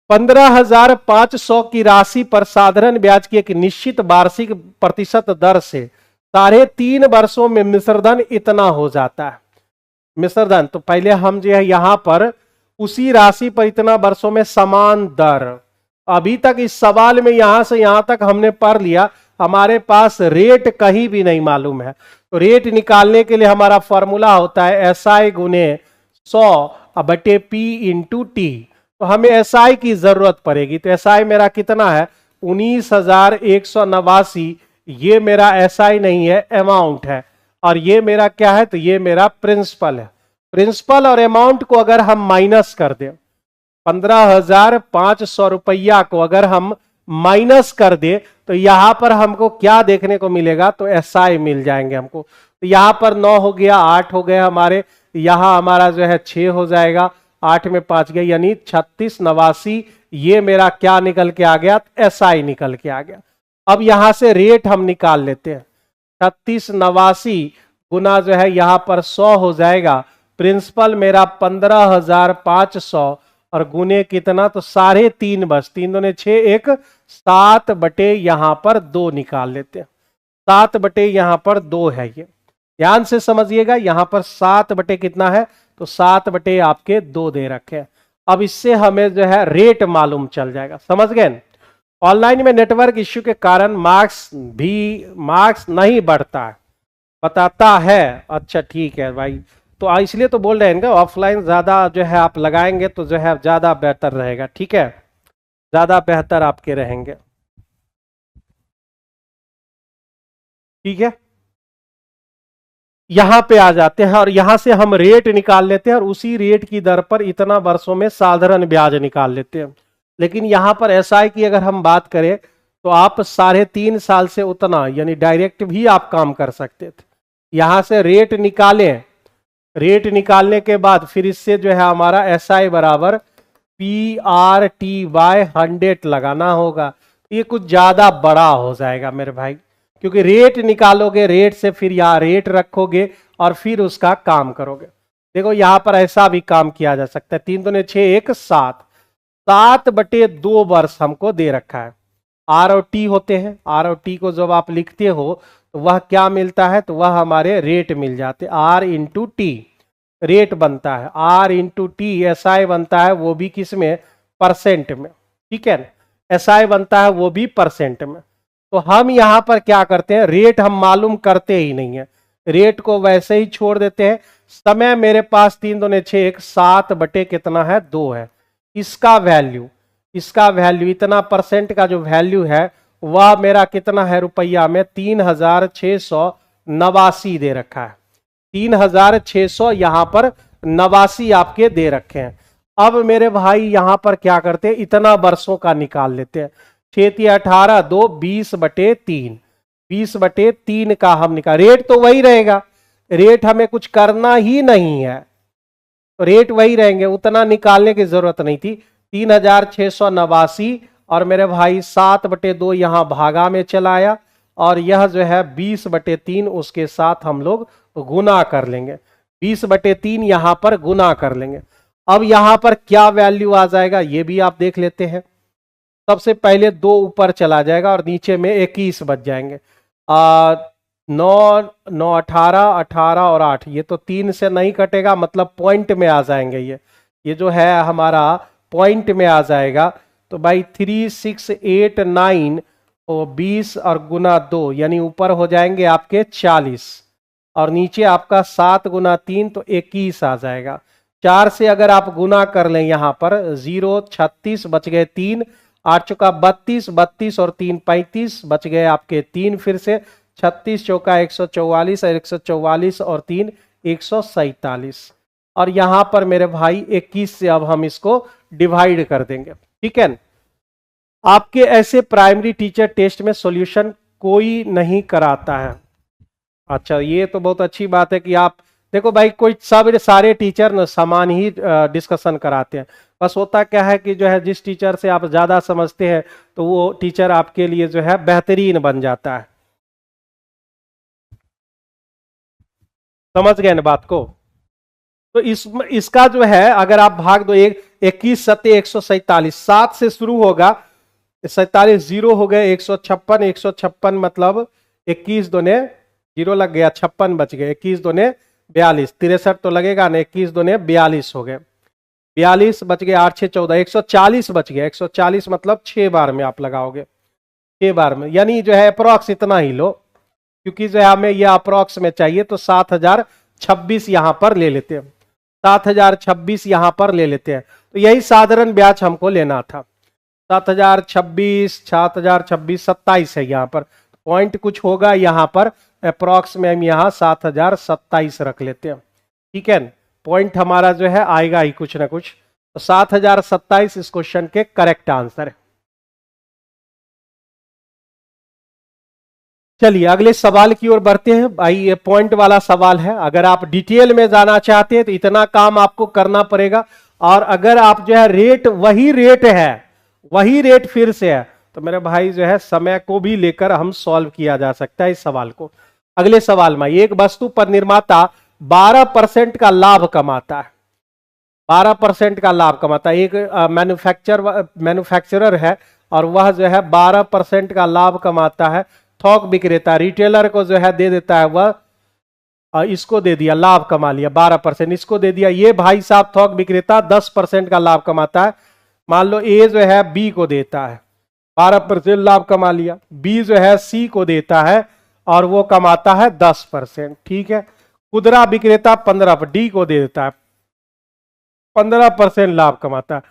15,500 की राशि पर साधारण ब्याज की एक निश्चित वार्षिक प्रतिशत दर से 3.5 वर्षों में मिश्रधन इतना हो जाता है। मिश्रधन तो पहले हम जो है यहां पर उसी राशि पर इतना वर्षों में समान दर, अभी तक इस सवाल में यहां से यहां तक हमने पढ़ लिया, हमारे पास रेट कहीं भी नहीं मालूम है। तो रेट निकालने के लिए हमारा फॉर्मूला होता है SI गुने 100 बटे P इंटू टी। तो हमें SI की जरूरत पड़ेगी। तो SI मेरा कितना है 19,189, ये मेरा SI नहीं है, अमाउंट है। और ये मेरा क्या है, तो ये मेरा प्रिंसिपल है। प्रिंसिपल और अमाउंट को अगर हम माइनस कर दें, 15,500 रुपया को अगर हम माइनस कर दे तो यहां पर हमको क्या देखने को मिलेगा, तो SI मिल जाएंगे हमको। तो यहां पर 9 हो गया, 8 हो गया हमारे, यहां हमारा जो है 6 हो जाएगा, 8 में 5 गया, यानी 3689। ये मेरा क्या निकल के आ गया, SI निकल के आ गया। अब यहां से रेट हम निकाल लेते हैं, 3689 गुना जो है यहां पर 100 हो जाएगा। प्रिंसिपल मेरा 15,500 और गुने कितना, तो 3.5, बस 3 दूने 6, 1 7 बटे यहां पर 2 निकाल लेते हैं। 7 बटे यहां पर 2 है, ये ध्यान से समझिएगा। यहां पर 7 बटे कितना है, तो 7 बटे आपके 2 दे रखे हैं। अब इससे हमें जो है रेट मालूम चल जाएगा, समझ गए। ऑनलाइन में नेटवर्क इश्यू के कारण मार्क्स नहीं बढ़ता है, बताता है। अच्छा ठीक है भाई, तो इसलिए तो बोल रहे हैं ना, ऑफलाइन ज्यादा जो है आप लगाएंगे तो जो है ज्यादा बेहतर रहेगा। ठीक है, ज्यादा बेहतर आपके रहेंगे। ठीक है, यहां पे आ जाते हैं और यहां से हम रेट निकाल लेते हैं और उसी रेट की दर पर इतना वर्षों में साधारण ब्याज निकाल लेते हैं। लेकिन यहां पर SI की अगर हम बात करें तो आप 3.5 साल से उतना, यानी डायरेक्ट भी आप काम कर सकते थे। यहां से रेट निकालें, रेट निकालने के बाद फिर इससे जो है हमारा SI बराबर PRTY 100 लगाना होगा। ये कुछ ज्यादा बड़ा हो जाएगा मेरे भाई, क्योंकि रेट निकालोगे, रेट से फिर यहाँ रेट रखोगे और फिर उसका काम करोगे। देखो यहां पर ऐसा भी काम किया जा सकता है, 3 दूने 6, 1 7, 7 बटे 2 वर्ष हमको दे रखा है। R और T होते हैं, R और T को जब आप लिखते हो तो वह क्या मिलता है, तो वह हमारे रेट मिल जाते। R इंटू टी रेट बनता है, R इंटू टी SI बनता है, वो भी किस में, परसेंट में। ठीक है, SI बनता है वो भी परसेंट में। तो हम यहां पर क्या करते हैं, रेट हम मालूम करते ही नहीं है, रेट को वैसे ही छोड़ देते हैं। समय मेरे पास 3 दूने 6, 1 7 बटे कितना है, 2 है। इसका वैल्यू इतना परसेंट का जो वैल्यू है वह मेरा कितना है रुपया में, 3,689 दे रखा है। 3,600 यहां पर 89 आपके दे रखे हैं। अब मेरे भाई यहां पर क्या करते हैं, इतना वर्षों का निकाल लेते हैं। 6 18, 2 20/3, 20/3 का हम निकाल, रेट तो वही रहेगा, रेट हमें कुछ करना ही नहीं है, तो रेट वही रहेंगे, उतना निकालने की जरूरत नहीं थी। 3689 और मेरे भाई 7/2 यहां भागा में चलाया, और यह जो है 20/3 उसके साथ हम लोग गुना कर लेंगे, 20/3 यहां पर गुना कर लेंगे। अब यहां पर क्या वैल्यू आ जाएगा ये भी आप देख लेते हैं। सबसे पहले 2 ऊपर चला जाएगा और नीचे में 21 बच जाएंगे। 9 9 18, 18 और 8, ये तो 3 से नहीं कटेगा, मतलब पॉइंट में आ जाएंगे, ये जो है हमारा पॉइंट में आ जाएगा। तो भाई 3 6 8 9 और 20 और गुना 2 यानी ऊपर हो जाएंगे आपके 40, और नीचे आपका 7 गुना 3 तो 21 आ जाएगा। 4 से अगर आप गुना कर लें यहां पर 0 36 बच गए 3, 8 चौका 32, 32 और 3 35 बच गए आपके 3, फिर से 36 चौका 144 और 144 और 3 147, और यहां पर मेरे भाई 21 से अब हम इसको डिवाइड कर देंगे। ठीक है, आपके ऐसे प्राइमरी टीचर टेस्ट में सॉल्यूशन कोई नहीं कराता है। अच्छा, ये तो बहुत अच्छी बात है कि आप देखो भाई, कोई सब सारे टीचर न समान ही डिस्कशन कराते हैं, बस होता क्या है कि जो है जिस टीचर से आप ज्यादा समझते हैं तो वो टीचर आपके लिए जो है बेहतरीन बन जाता है। समझ गए ना बात को? तो इसका जो है अगर आप भाग दो, 21 147, 7 से शुरू होगा, 47 जीरो हो गए, 156, 156 मतलब 21 दूने जीरो लग गया, 56 बच गए, 21 दूने 42, 63 तो लगेगा ना, 21 दूने 42 हो गए, 42 बच गए, 8 6 14, 140 बच गया, 140 मतलब 6 बार में आप लगाओगे, 6 बार में, यानी जो है अप्रोक्स इतना ही लो, क्योंकि जो है हमें यह अप्रोक्स में चाहिए, तो 7026 यहां पर ले लेते हैं, 7026 यहां पर ले लेते हैं, तो यही साधारण ब्याज हमको लेना था। 7026, 7026, 27 है यहां पर, पॉइंट कुछ होगा यहां पर, अप्रोक्स में हम यहां 7027 रख लेते हैं। ठीक है, पॉइंट हमारा जो है आएगा ही कुछ ना कुछ, तो 7027 इस क्वेश्चन के करेक्ट आंसर है। चलिए अगले सवाल की ओर बढ़ते हैं भाई, ये पॉइंट वाला सवाल है, अगर आप डिटेल में जाना चाहते हैं तो इतना काम आपको करना पड़ेगा, और अगर आप जो है रेट वही रेट है, वही रेट फिर से है, तो मेरे भाई जो है समय को भी लेकर हम सॉल्व किया जा सकता है इस सवाल को। अगले सवाल में, एक वस्तु पर निर्माता 12% का लाभ कमाता है, 12% का लाभ कमाता है, एक मैन्युफैक्चरर है और वह जो है 12% का लाभ कमाता है, थोक विक्रेता रिटेलर को जो है दे देता है, वह इसको दे दिया, लाभ कमा लिया 12%, इसको दे दिया, ये भाई साहब थोक विक्रेता 10% का लाभ कमाता है, मान लो ए जो है बी को देता है 12% लाभ कमा लिया, बी जो है सी को देता है और वो कमाता है 10%। ठीक है, खुदरा विक्रेता 15, डी को दे देता है 15% लाभ कमाता है,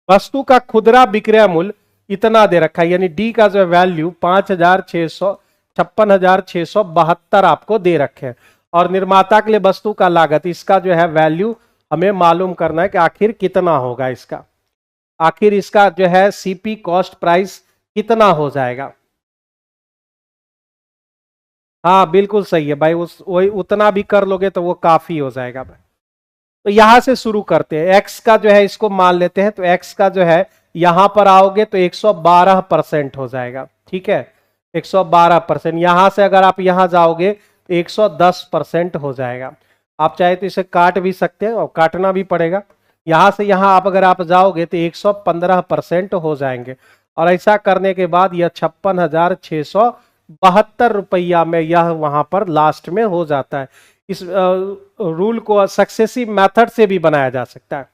वस्तु का खुदरा विक्रय मूल्य इतना दे रखा है, यानी डी का जो वैल्यू 5672 आपको दे रखे हैं, और निर्माता के लिए वस्तु का लागत, इसका जो है वैल्यू हमें मालूम करना है कि आखिर कितना होगा इसका, आखिर इसका जो है सीपी कॉस्ट प्राइस कितना हो जाएगा। हाँ बिल्कुल सही है भाई, उस वही उतना भी कर लोगे तो वो काफी हो जाएगा भाई। तो यहां से शुरू करते हैं, एक्स का जो है इसको मान लेते हैं, तो एक्स का जो है यहां पर आओगे तो 112% हो जाएगा। ठीक है, 112%, यहां से अगर आप यहां जाओगे तो 110% हो जाएगा। आप चाहे तो इसे काट भी सकते हैं और काटना भी पड़ेगा, यहां से यहां आप अगर आप जाओगे तो 115% हो जाएंगे, और ऐसा करने के बाद यह 56,672 में यह वहां पर लास्ट में हो जाता है। इस रूल को सक्सेसिव मेथड से भी बनाया जा सकता है।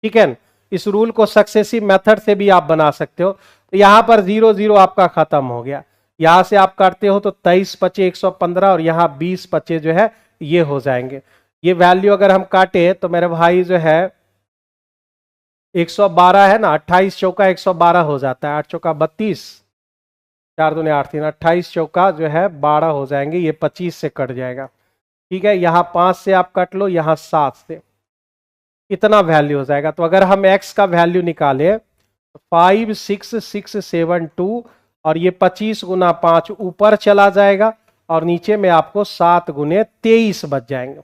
ठीक है, इस रूल को सक्सेसिव मेथड से भी आप बना सकते हो। तो यहां पर 0 0 आपका खत्म हो गया, यहां से आप काटते हो तो 23 पचे 115 और यहां 20 पचे जो है ये हो जाएंगे। ये वैल्यू अगर हम काटे तो मेरे भाई जो है 112 है ना, 28 चौका 112 हो जाता है, 8 चौका 32, 4 दूने 8 3, 28 चौका जो है 12 हो जाएंगे, ये 25 से कट जाएगा। ठीक है, यहां 5 से आप कट लो, यहां 7 से, इतना वैल्यू हो जाएगा। तो अगर हम x का वैल्यू निकालें 56672 और ये 25 गुना 5 ऊपर चला जाएगा और नीचे में आपको 7 गुने 23 बच जाएंगे।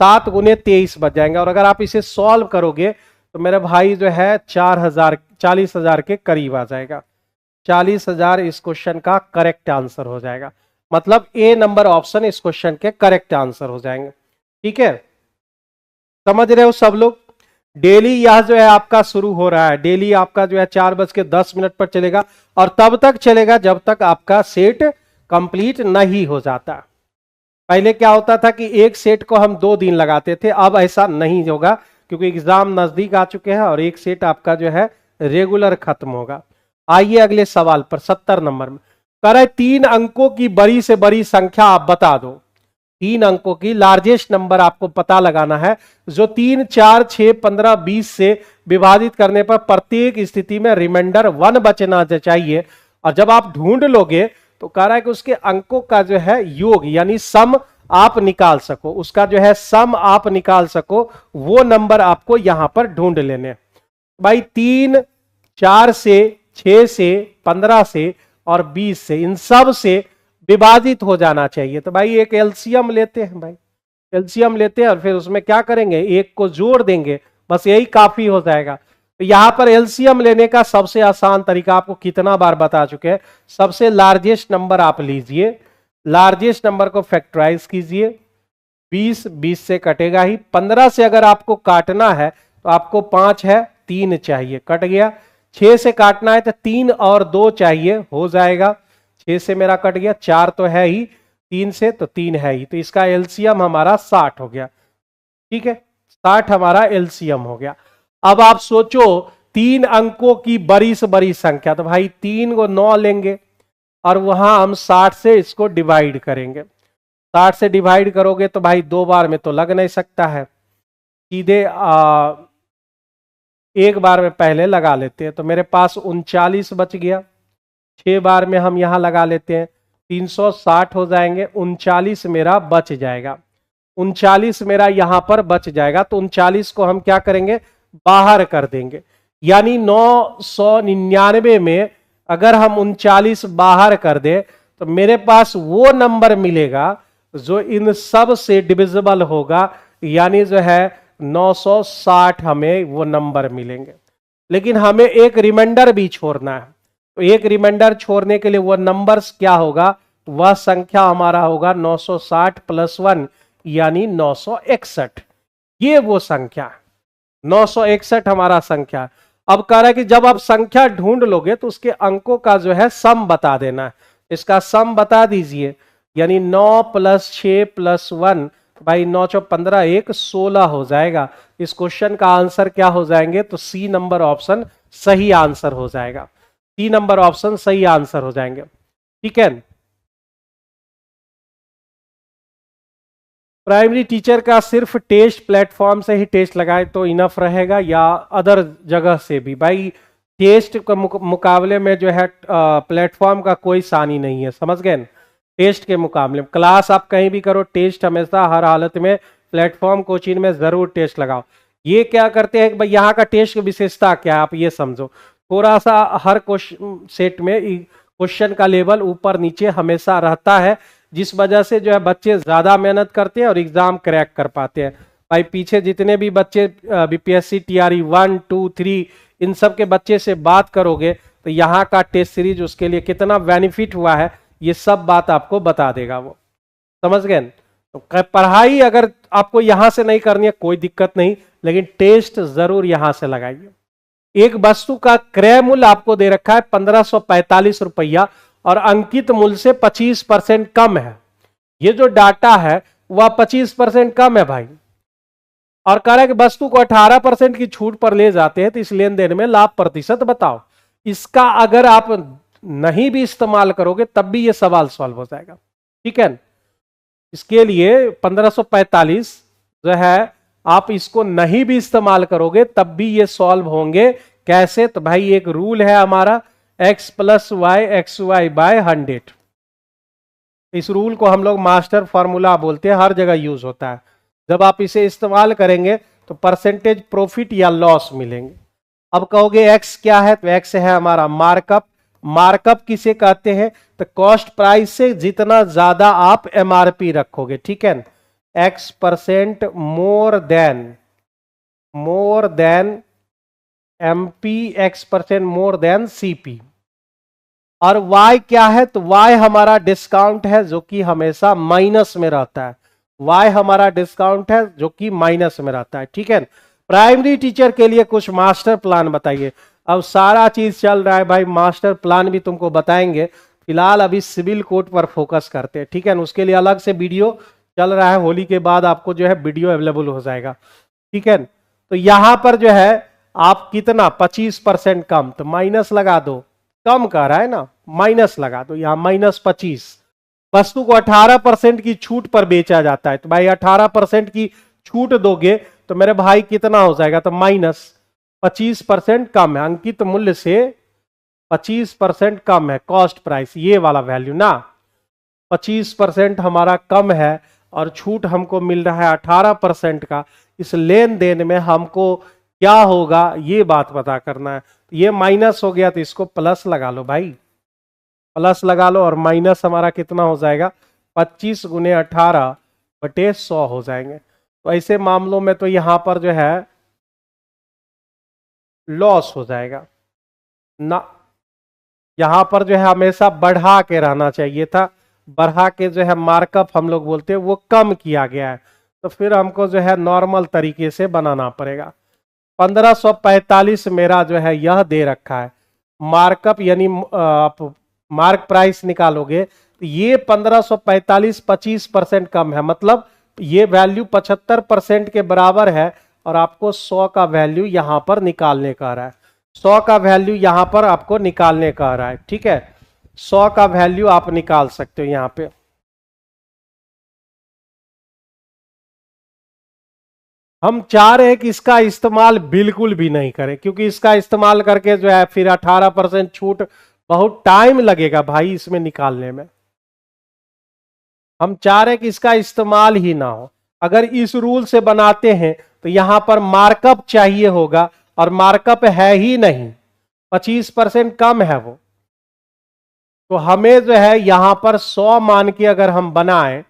7 गुने 23 बच जाएंगे और अगर आप इसे सॉल्व करोगे तो मेरे भाई जो है 40,000 के करीब आ जाएगा। 40,000 इस क्वेश्चन का करेक्ट आंसर हो जाएगा। मतलब ए नंबर ऑप्शन इस क्वेश्चन के करेक्ट आंसर हो जाएंगे। ठीक है, समझ रहे हो सब लोग। डेली यह जो है आपका शुरू हो रहा है, डेली आपका जो है 4:10 पर चलेगा और तब तक चलेगा जब तक आपका सेट कंप्लीट नहीं हो जाता। पहले क्या होता था कि एक सेट को हम 2 दिन लगाते थे, अब ऐसा नहीं होगा क्योंकि एग्जाम नजदीक आ चुके हैं और एक सेट आपका जो है रेगुलर खत्म होगा। आइए अगले सवाल पर 70 नंबर में कह रहा है 3 अंकों की बड़ी से बड़ी संख्या आप बता दो। 3 अंकों की लार्जेस्ट नंबर आपको पता लगाना है जो 3, 4, 6, 15, 20 से विभाजित करने पर प्रत्येक स्थिति में रिमाइंडर 1 बचना चाहिए। और जब आप ढूंढ लोगे तो कह रहा है कि उसके अंकों का जो है योग यानी सम आप निकाल सको, उसका जो है सम आप निकाल सको, वो नंबर आपको यहां पर ढूंढ लेने। भाई 3, 4 से, 6 से, 15 से और 20 से, इन सब से विभाजित हो जाना चाहिए। तो भाई एक एलसीएम लेते हैं, भाई एलसीएम लेते हैं और फिर उसमें क्या करेंगे, एक को जोड़ देंगे, बस यही काफी हो जाएगा। तो यहां पर एलसीएम लेने का सबसे आसान तरीका आपको कितना बार बता चुके हैं। सबसे लार्जेस्ट नंबर आप लीजिए, लार्जेस्ट नंबर को फैक्टराइज कीजिए, 20 से कटेगा ही। 15 से अगर आपको काटना है तो आपको 5 है, 3 चाहिए, कट गया। 6 से काटना है तो 3 और 2 चाहिए, हो जाएगा। 6 से मेरा कट गया, 4 तो है ही, 3 से तो 3 है ही, तो इसका एलसीएम हमारा 60 हो गया। ठीक है, 60 हमारा एलसीएम हो गया। अब आप सोचो 3 अंकों की बड़ी से बड़ी संख्या, तो भाई 3 को 9 लेंगे और वहां हम 60 से इसको डिवाइड करेंगे। 60 से डिवाइड करोगे तो भाई 2 बार में तो लग नहीं सकता है, सीधे एक बार में पहले लगा लेते हैं। तो मेरे पास 39 बच गया, 6 बार में हम यहां लगा लेते हैं, 360 हो जाएंगे। 39 मेरा बच जाएगा, 39 मेरा यहां पर बच जाएगा। तो 39 को हम क्या करेंगे, बाहर कर देंगे। यानी 999 में अगर हम 39 बाहर कर दे तो मेरे पास वो नंबर मिलेगा जो इन सब से डिविजिबल होगा, यानी जो है 960 हमें वो नंबर मिलेंगे। लेकिन हमें एक रिमाइंडर भी छोड़ना है, तो एक रिमाइंडर छोड़ने के लिए वो नंबर्स क्या होगा, वह संख्या हमारा होगा 960 + 1 यानी 961। ये वो संख्या 961 हमारा संख्या। अब कह रहा है कि जब आप संख्या ढूंढ लोगे तो उसके अंकों का जो है सम बता देना है। इसका सम बता दीजिए, यानी 9 + 6 + 1, भाई 9 × 15 1 16 हो जाएगा। इस क्वेश्चन का आंसर क्या हो जाएंगे, तो सी नंबर ऑप्शन सही आंसर हो जाएगा। सी नंबर ऑप्शन सही आंसर हो जाएंगे। ठीक है, प्राइमरी टीचर का सिर्फ टेस्ट प्लेटफॉर्म से ही टेस्ट लगाए तो इनफ रहेगा या अदर जगह से भी? भाई टेस्ट के मुकाबले में जो है प्लेटफॉर्म का कोई सानी नहीं है, समझ गए? टेस्ट के मुकाबले क्लास आप कहीं भी करो, टेस्ट हमेशा हर हालत में प्लेटफॉर्म कोचिंग में जरूर टेस्ट लगाओ। ये क्या करते हैं कि भाई यहाँ का टेस्ट की विशेषता क्या है, आप ये समझो। थोड़ा सा हर क्वेश्चन सेट में क्वेश्चन का लेवल ऊपर नीचे हमेशा रहता है, जिस वजह से जो है बच्चे ज्यादा मेहनत करते हैं और एग्जाम क्रैक कर पाते हैं। भाई पीछे जितने भी बच्चे बीपीएससी टीआरई 1, 2, 3 इन सब के बच्चे से बात करोगे तो यहाँ का टेस्ट सीरीज उसके लिए कितना बेनिफिट हुआ है, ये सब बात आपको बता देगा वो, समझ गए? तो पढ़ाई अगर आपको यहां से नहीं करनी है कोई दिक्कत नहीं, लेकिन टेस्ट जरूर यहां से लगाइए। एक वस्तु का क्रय मूल्य आपको दे रखा है 1545 रुपया और अंकित मूल्य से 25% कम है। ये जो डाटा है वह 25% कम है भाई, और कह रहा है कि वस्तु को 18% की छूट पर ले जाते हैं, तो इस लेन देन में लाभ प्रतिशत बताओ। इसका अगर आप नहीं भी इस्तेमाल करोगे तब भी ये सवाल सॉल्व हो जाएगा। ठीक है, इसके लिए 1545 जो है आप इसको नहीं भी इस्तेमाल करोगे तब भी ये सॉल्व होंगे। कैसे? तो भाई एक रूल है हमारा x + y xy/100। इस रूल को हम लोग मास्टर फॉर्मूला बोलते हैं, हर जगह यूज होता है। जब आप इसे इस्तेमाल करेंगे तो परसेंटेज प्रॉफिट या लॉस मिलेंगे। अब कहोगे एक्स क्या है, तो एक्स है हमारा मार्कअप। मार्कअप किसे कहते हैं, तो कॉस्ट प्राइस से जितना ज्यादा आप एमआरपी रखोगे, ठीक है। X percent more than MP, x percent more than CP. और y क्या है, तो y हमारा डिस्काउंट है जो कि हमेशा माइनस में रहता है। y हमारा डिस्काउंट है जो कि माइनस में रहता है, ठीक है। प्राइमरी टीचर के लिए कुछ मास्टर प्लान बताइए। अब सारा चीज चल रहा है भाई, मास्टर प्लान भी तुमको बताएंगे। फिलहाल अभी सिविल कोड पर फोकस करते हैं, ठीक है। उसके लिए अलग से वीडियो चल रहा है, होली के बाद आपको जो है वीडियो अवेलेबल हो जाएगा, ठीक है। तो यहां पर जो है आप कितना 25% कम, तो माइनस लगा दो, कम कह रहा है ना, माइनस लगा दो यहां -25। वस्तु को 18% की छूट पर बेचा जाता है, तो भाई 18% की छूट दोगे तो मेरे भाई कितना हो जाएगा, तो -25% कम है, अंकित मूल्य से 25% कम है कॉस्ट प्राइस, ये वाला वैल्यू ना 25% हमारा कम है और छूट हमको मिल रहा है 18% का। इस लेन देन में हमको क्या होगा ये बात पता करना है। ये माइनस हो गया तो इसको प्लस लगा लो भाई, प्लस लगा लो, और माइनस हमारा कितना हो जाएगा 25 गुने 18/100 हो जाएंगे। तो ऐसे मामलों में तो यहां पर जो है लॉस हो जाएगा ना, यहां पर जो है हमेशा बढ़ा के रहना चाहिए था, बढ़ा के जो है मार्कअप हम लोग बोलते हैं वो कम किया गया है, तो फिर हमको जो है नॉर्मल तरीके से बनाना पड़ेगा। 1545 मेरा जो है यह दे रखा है मार्कअप, यानी आप मार्क प्राइस निकालोगे तो ये 1545 25% कम है, मतलब ये वैल्यू 75% के बराबर है, और आपको 100 का वैल्यू यहां पर निकालने का रहा है। 100 का वैल्यू यहां पर आपको निकालने का रहा है, ठीक है। 100 का वैल्यू आप निकाल सकते हो यहां पे। हम चाह रहे हैं कि इसका इस्तेमाल बिल्कुल भी नहीं करें, क्योंकि इसका इस्तेमाल करके जो है फिर 18% छूट, बहुत टाइम लगेगा भाई इसमें निकालने में। हम चाह रहे हैं कि इसका इस्तेमाल ही ना हो। अगर इस रूल से बनाते हैं तो यहां पर मार्कअप चाहिए होगा, और मार्कअप है ही नहीं, 25% कम है वो। तो हमें जो है यहां पर 100 मान के अगर हम बनाएं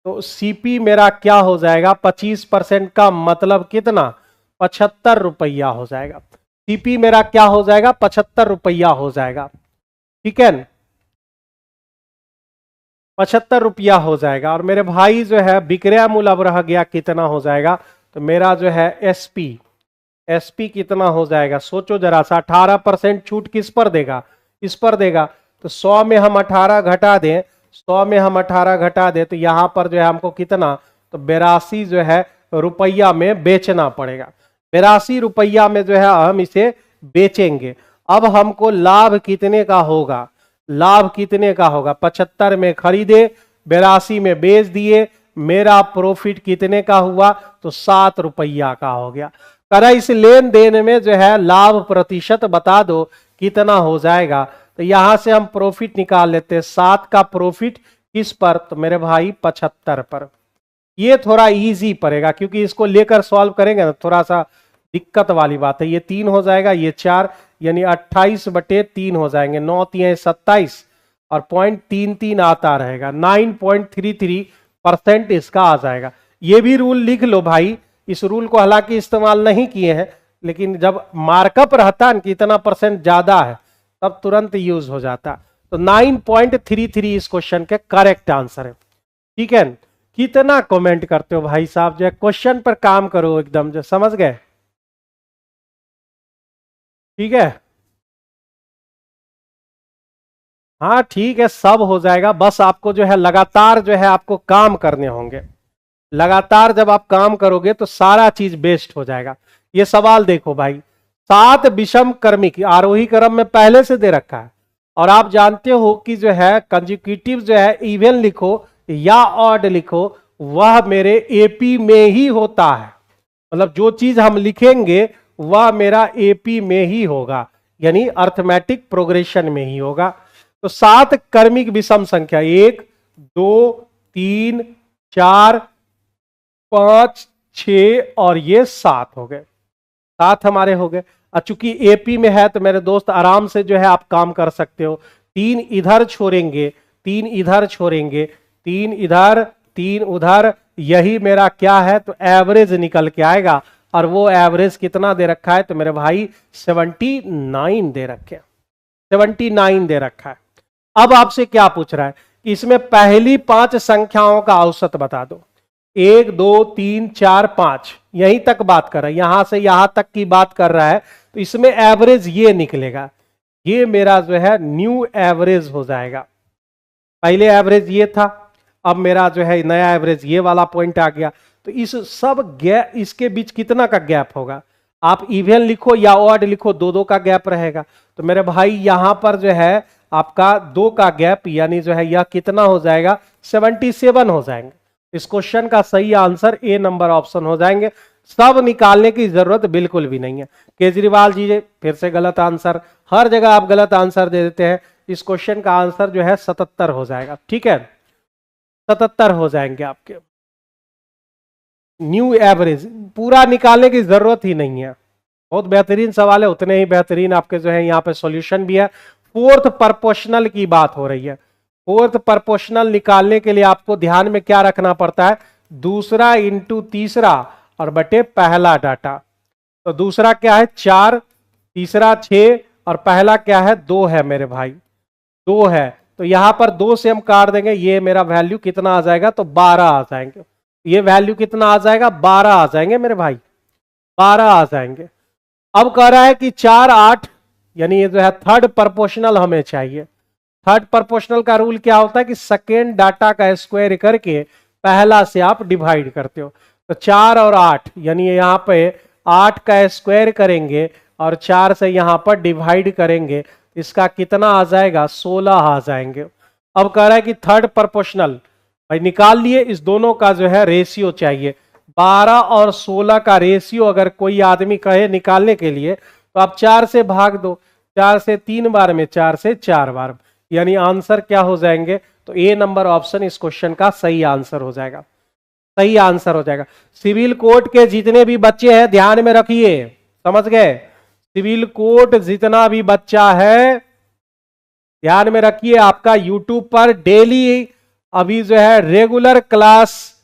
तो सीपी मेरा क्या हो जाएगा 25% कम, मतलब कितना 75 रुपया हो जाएगा। सीपी मेरा क्या हो जाएगा 75 रुपया हो जाएगा, ठीक है। 75 रुपया हो जाएगा, और मेरे भाई जो है विक्रय मूल्य अब रह गया कितना हो जाएगा, तो मेरा जो है एसपी, एसपी कितना हो जाएगा सोचो जरा सा। 18% छूट किस पर देगा, इस पर देगा, तो 100 में हम 18 घटा दें, 100 में हम 18 घटा दें तो यहां पर जो है हमको कितना, तो 82 जो है रुपया में बेचना पड़ेगा। 82 रुपया में जो है हम इसे बेचेंगे। अब हमको लाभ कितने का होगा, लाभ कितने का होगा, 75 में खरीदे, 82 में बेच दिए, मेरा प्रॉफिट कितने का हुआ, तो 7 रुपया का हो गया। करा इस लेन देन में जो है लाभ प्रतिशत बता दो कितना हो जाएगा, तो यहां से हम प्रॉफिट निकाल लेते हैं। 7 का प्रॉफिट किस पर, तो मेरे भाई 75 पर। ये थोड़ा इजी पड़ेगा, क्योंकि इसको लेकर सॉल्व करेंगे ना थोड़ा सा दिक्कत वाली बात है। ये 3 हो जाएगा, ये 4, यानी 28/3 हो जाएंगे, 9 3 27, और 0.33 आता रहेगा, 9.33% इसका आ जाएगा। ये भी रूल लिख लो भाई, इस रूल को हालांकि इस्तेमाल नहीं किए हैं, लेकिन जब मार्कअप रहता है कि इतना परसेंट ज्यादा है तब तुरंत यूज हो जाता। तो 9.33 इस क्वेश्चन के करेक्ट आंसर है, ठीक है। कितना कमेंट करते हो भाई साहब, जो क्वेश्चन पर काम करो एकदम, जो समझ गए, ठीक है। हाँ ठीक है, सब हो जाएगा, बस आपको जो है लगातार जो है आपको काम करने होंगे। लगातार जब आप काम करोगे तो सारा चीज बेस्ट हो जाएगा। ये सवाल देखो भाई, 7 विषम क्रमिक आरोही क्रम में पहले से दे रखा है, और आप जानते हो कि जो है कंजिक्यूटिव जो है इवन लिखो या ऑड लिखो, वह मेरे एपी में ही होता है। मतलब जो चीज हम लिखेंगे वह मेरा एपी में ही होगा, यानी अर्थमेटिक प्रोग्रेशन में ही होगा। तो 7 क्रमिक विषम संख्या 1 2 3 4 5 6 और ये 7 हो गए, 7 हमारे हो गए। और चूंकि एपी में है तो मेरे दोस्त आराम से जो है आप काम कर सकते हो। 3 इधर छोड़ेंगे, 3 इधर छोड़ेंगे, 3 इधर, 3 उधर, यही मेरा क्या है तो एवरेज निकल के आएगा। और वो एवरेज कितना दे रखा है तो मेरे भाई 79 दे रखे हैं, 79 दे रखा है। अब आपसे क्या पूछ रहा है कि इसमें पहली 5 संख्याओं का औसत बता दो। 1 2 3 4 5 यहीं तक बात कर रहा है, यहां से यहां तक की बात कर रहा है, तो इसमें एवरेज ये निकलेगा, ये मेरा जो है न्यू एवरेज हो जाएगा। पहले एवरेज ये था, अब मेरा जो है नया एवरेज ये वाला पॉइंट आ गया। तो इस सब गैप, इसके बीच कितना का गैप होगा, आप इवन लिखो या ऑड लिखो, 2 2 का गैप रहेगा। तो मेरे भाई यहां पर जो है आपका 2 का गैप, यानी जो है यह कितना हो जाएगा 77 हो जाएंगे। इस क्वेश्चन का सही आंसर ए नंबर ऑप्शन हो जाएंगे। सब निकालने की जरूरत बिल्कुल भी नहीं है। केजरीवाल जी फिर से गलत आंसर, हर जगह आप गलत आंसर दे देते हैं। इस क्वेश्चन का आंसर जो है 77 हो जाएगा, ठीक है, 77 हो जाएंगे आपके। न्यू एवरेज पूरा निकालने की जरूरत ही नहीं है, बहुत बेहतरीन सवाल है, उतने ही बेहतरीन आपके जो है यहाँ पे सॉल्यूशन भी है। फोर्थ प्रोपोर्शनल की बात हो रही है। फोर्थ प्रोपोर्शनल निकालने के लिए आपको ध्यान में क्या रखना पड़ता है, दूसरा इंटू तीसरा और बटे पहला डाटा। तो दूसरा क्या है 4, तीसरा 6 और पहला क्या है 2 है मेरे भाई, 2 है। तो यहां पर 2 से हम काट देंगे, ये मेरा वैल्यू कितना आ जाएगा तो 12 आ जाएंगे। ये वैल्यू कितना आ जाएगा 12 आ जाएंगे मेरे भाई, 12 आ जाएंगे। अब कह रहा है कि 4 8, यानी ये जो है थर्ड प्रोपोर्शनल हमें चाहिए। थर्ड प्रोपोर्शनल का रूल क्या होता है कि सेकेंड डाटा का स्क्वायर करके पहला से आप डिवाइड करते हो। तो 4 और 8, यानी यहां पे 8 का स्क्वायर करेंगे और 4 से यहां पर डिवाइड करेंगे, इसका कितना आ जाएगा 16 आ जाएंगे। अब कह रहा है कि थर्ड प्रोपोर्शनल भाई निकाल लिए, इस दोनों का जो है रेशियो चाहिए। 12 और 16 का रेशियो अगर कोई आदमी कहे निकालने के लिए तो आप 4 से भाग दो, 4 से 3 बार में, 4 से 4 बार, यानी आंसर क्या हो जाएंगे तो ए नंबर ऑप्शन इस क्वेश्चन का सही आंसर हो जाएगा, सही आंसर हो जाएगा। सिविल कोड के जितने भी बच्चे हैं ध्यान में रखिए, समझ गए, सिविल कोड जितना भी बच्चा है ध्यान में रखिए, आपका यूट्यूब पर डेली अभी जो है रेगुलर क्लास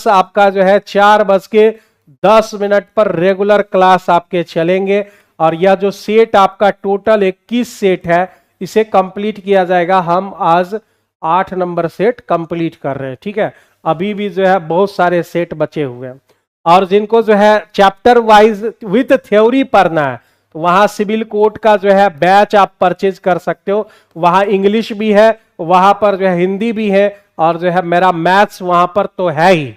आपका जो है 4:10 पर रेगुलर क्लास आपके चलेंगे। और यह जो सेट आपका टोटल 21 सेट है इसे कंप्लीट किया जाएगा। हम आज 8 नंबर सेट कंप्लीट कर रहे हैं, ठीक है, अभी भी जो है बहुत सारे सेट बचे हुए हैं। और जिनको जो है चैप्टर वाइज विथ थ्योरी पढ़ना है तो वहां सिविल कोड का जो है बैच आप परचेज कर सकते हो। वहां इंग्लिश भी है, वहां पर जो है हिंदी भी है, और जो है मेरा मैथ्स वहां पर तो है ही,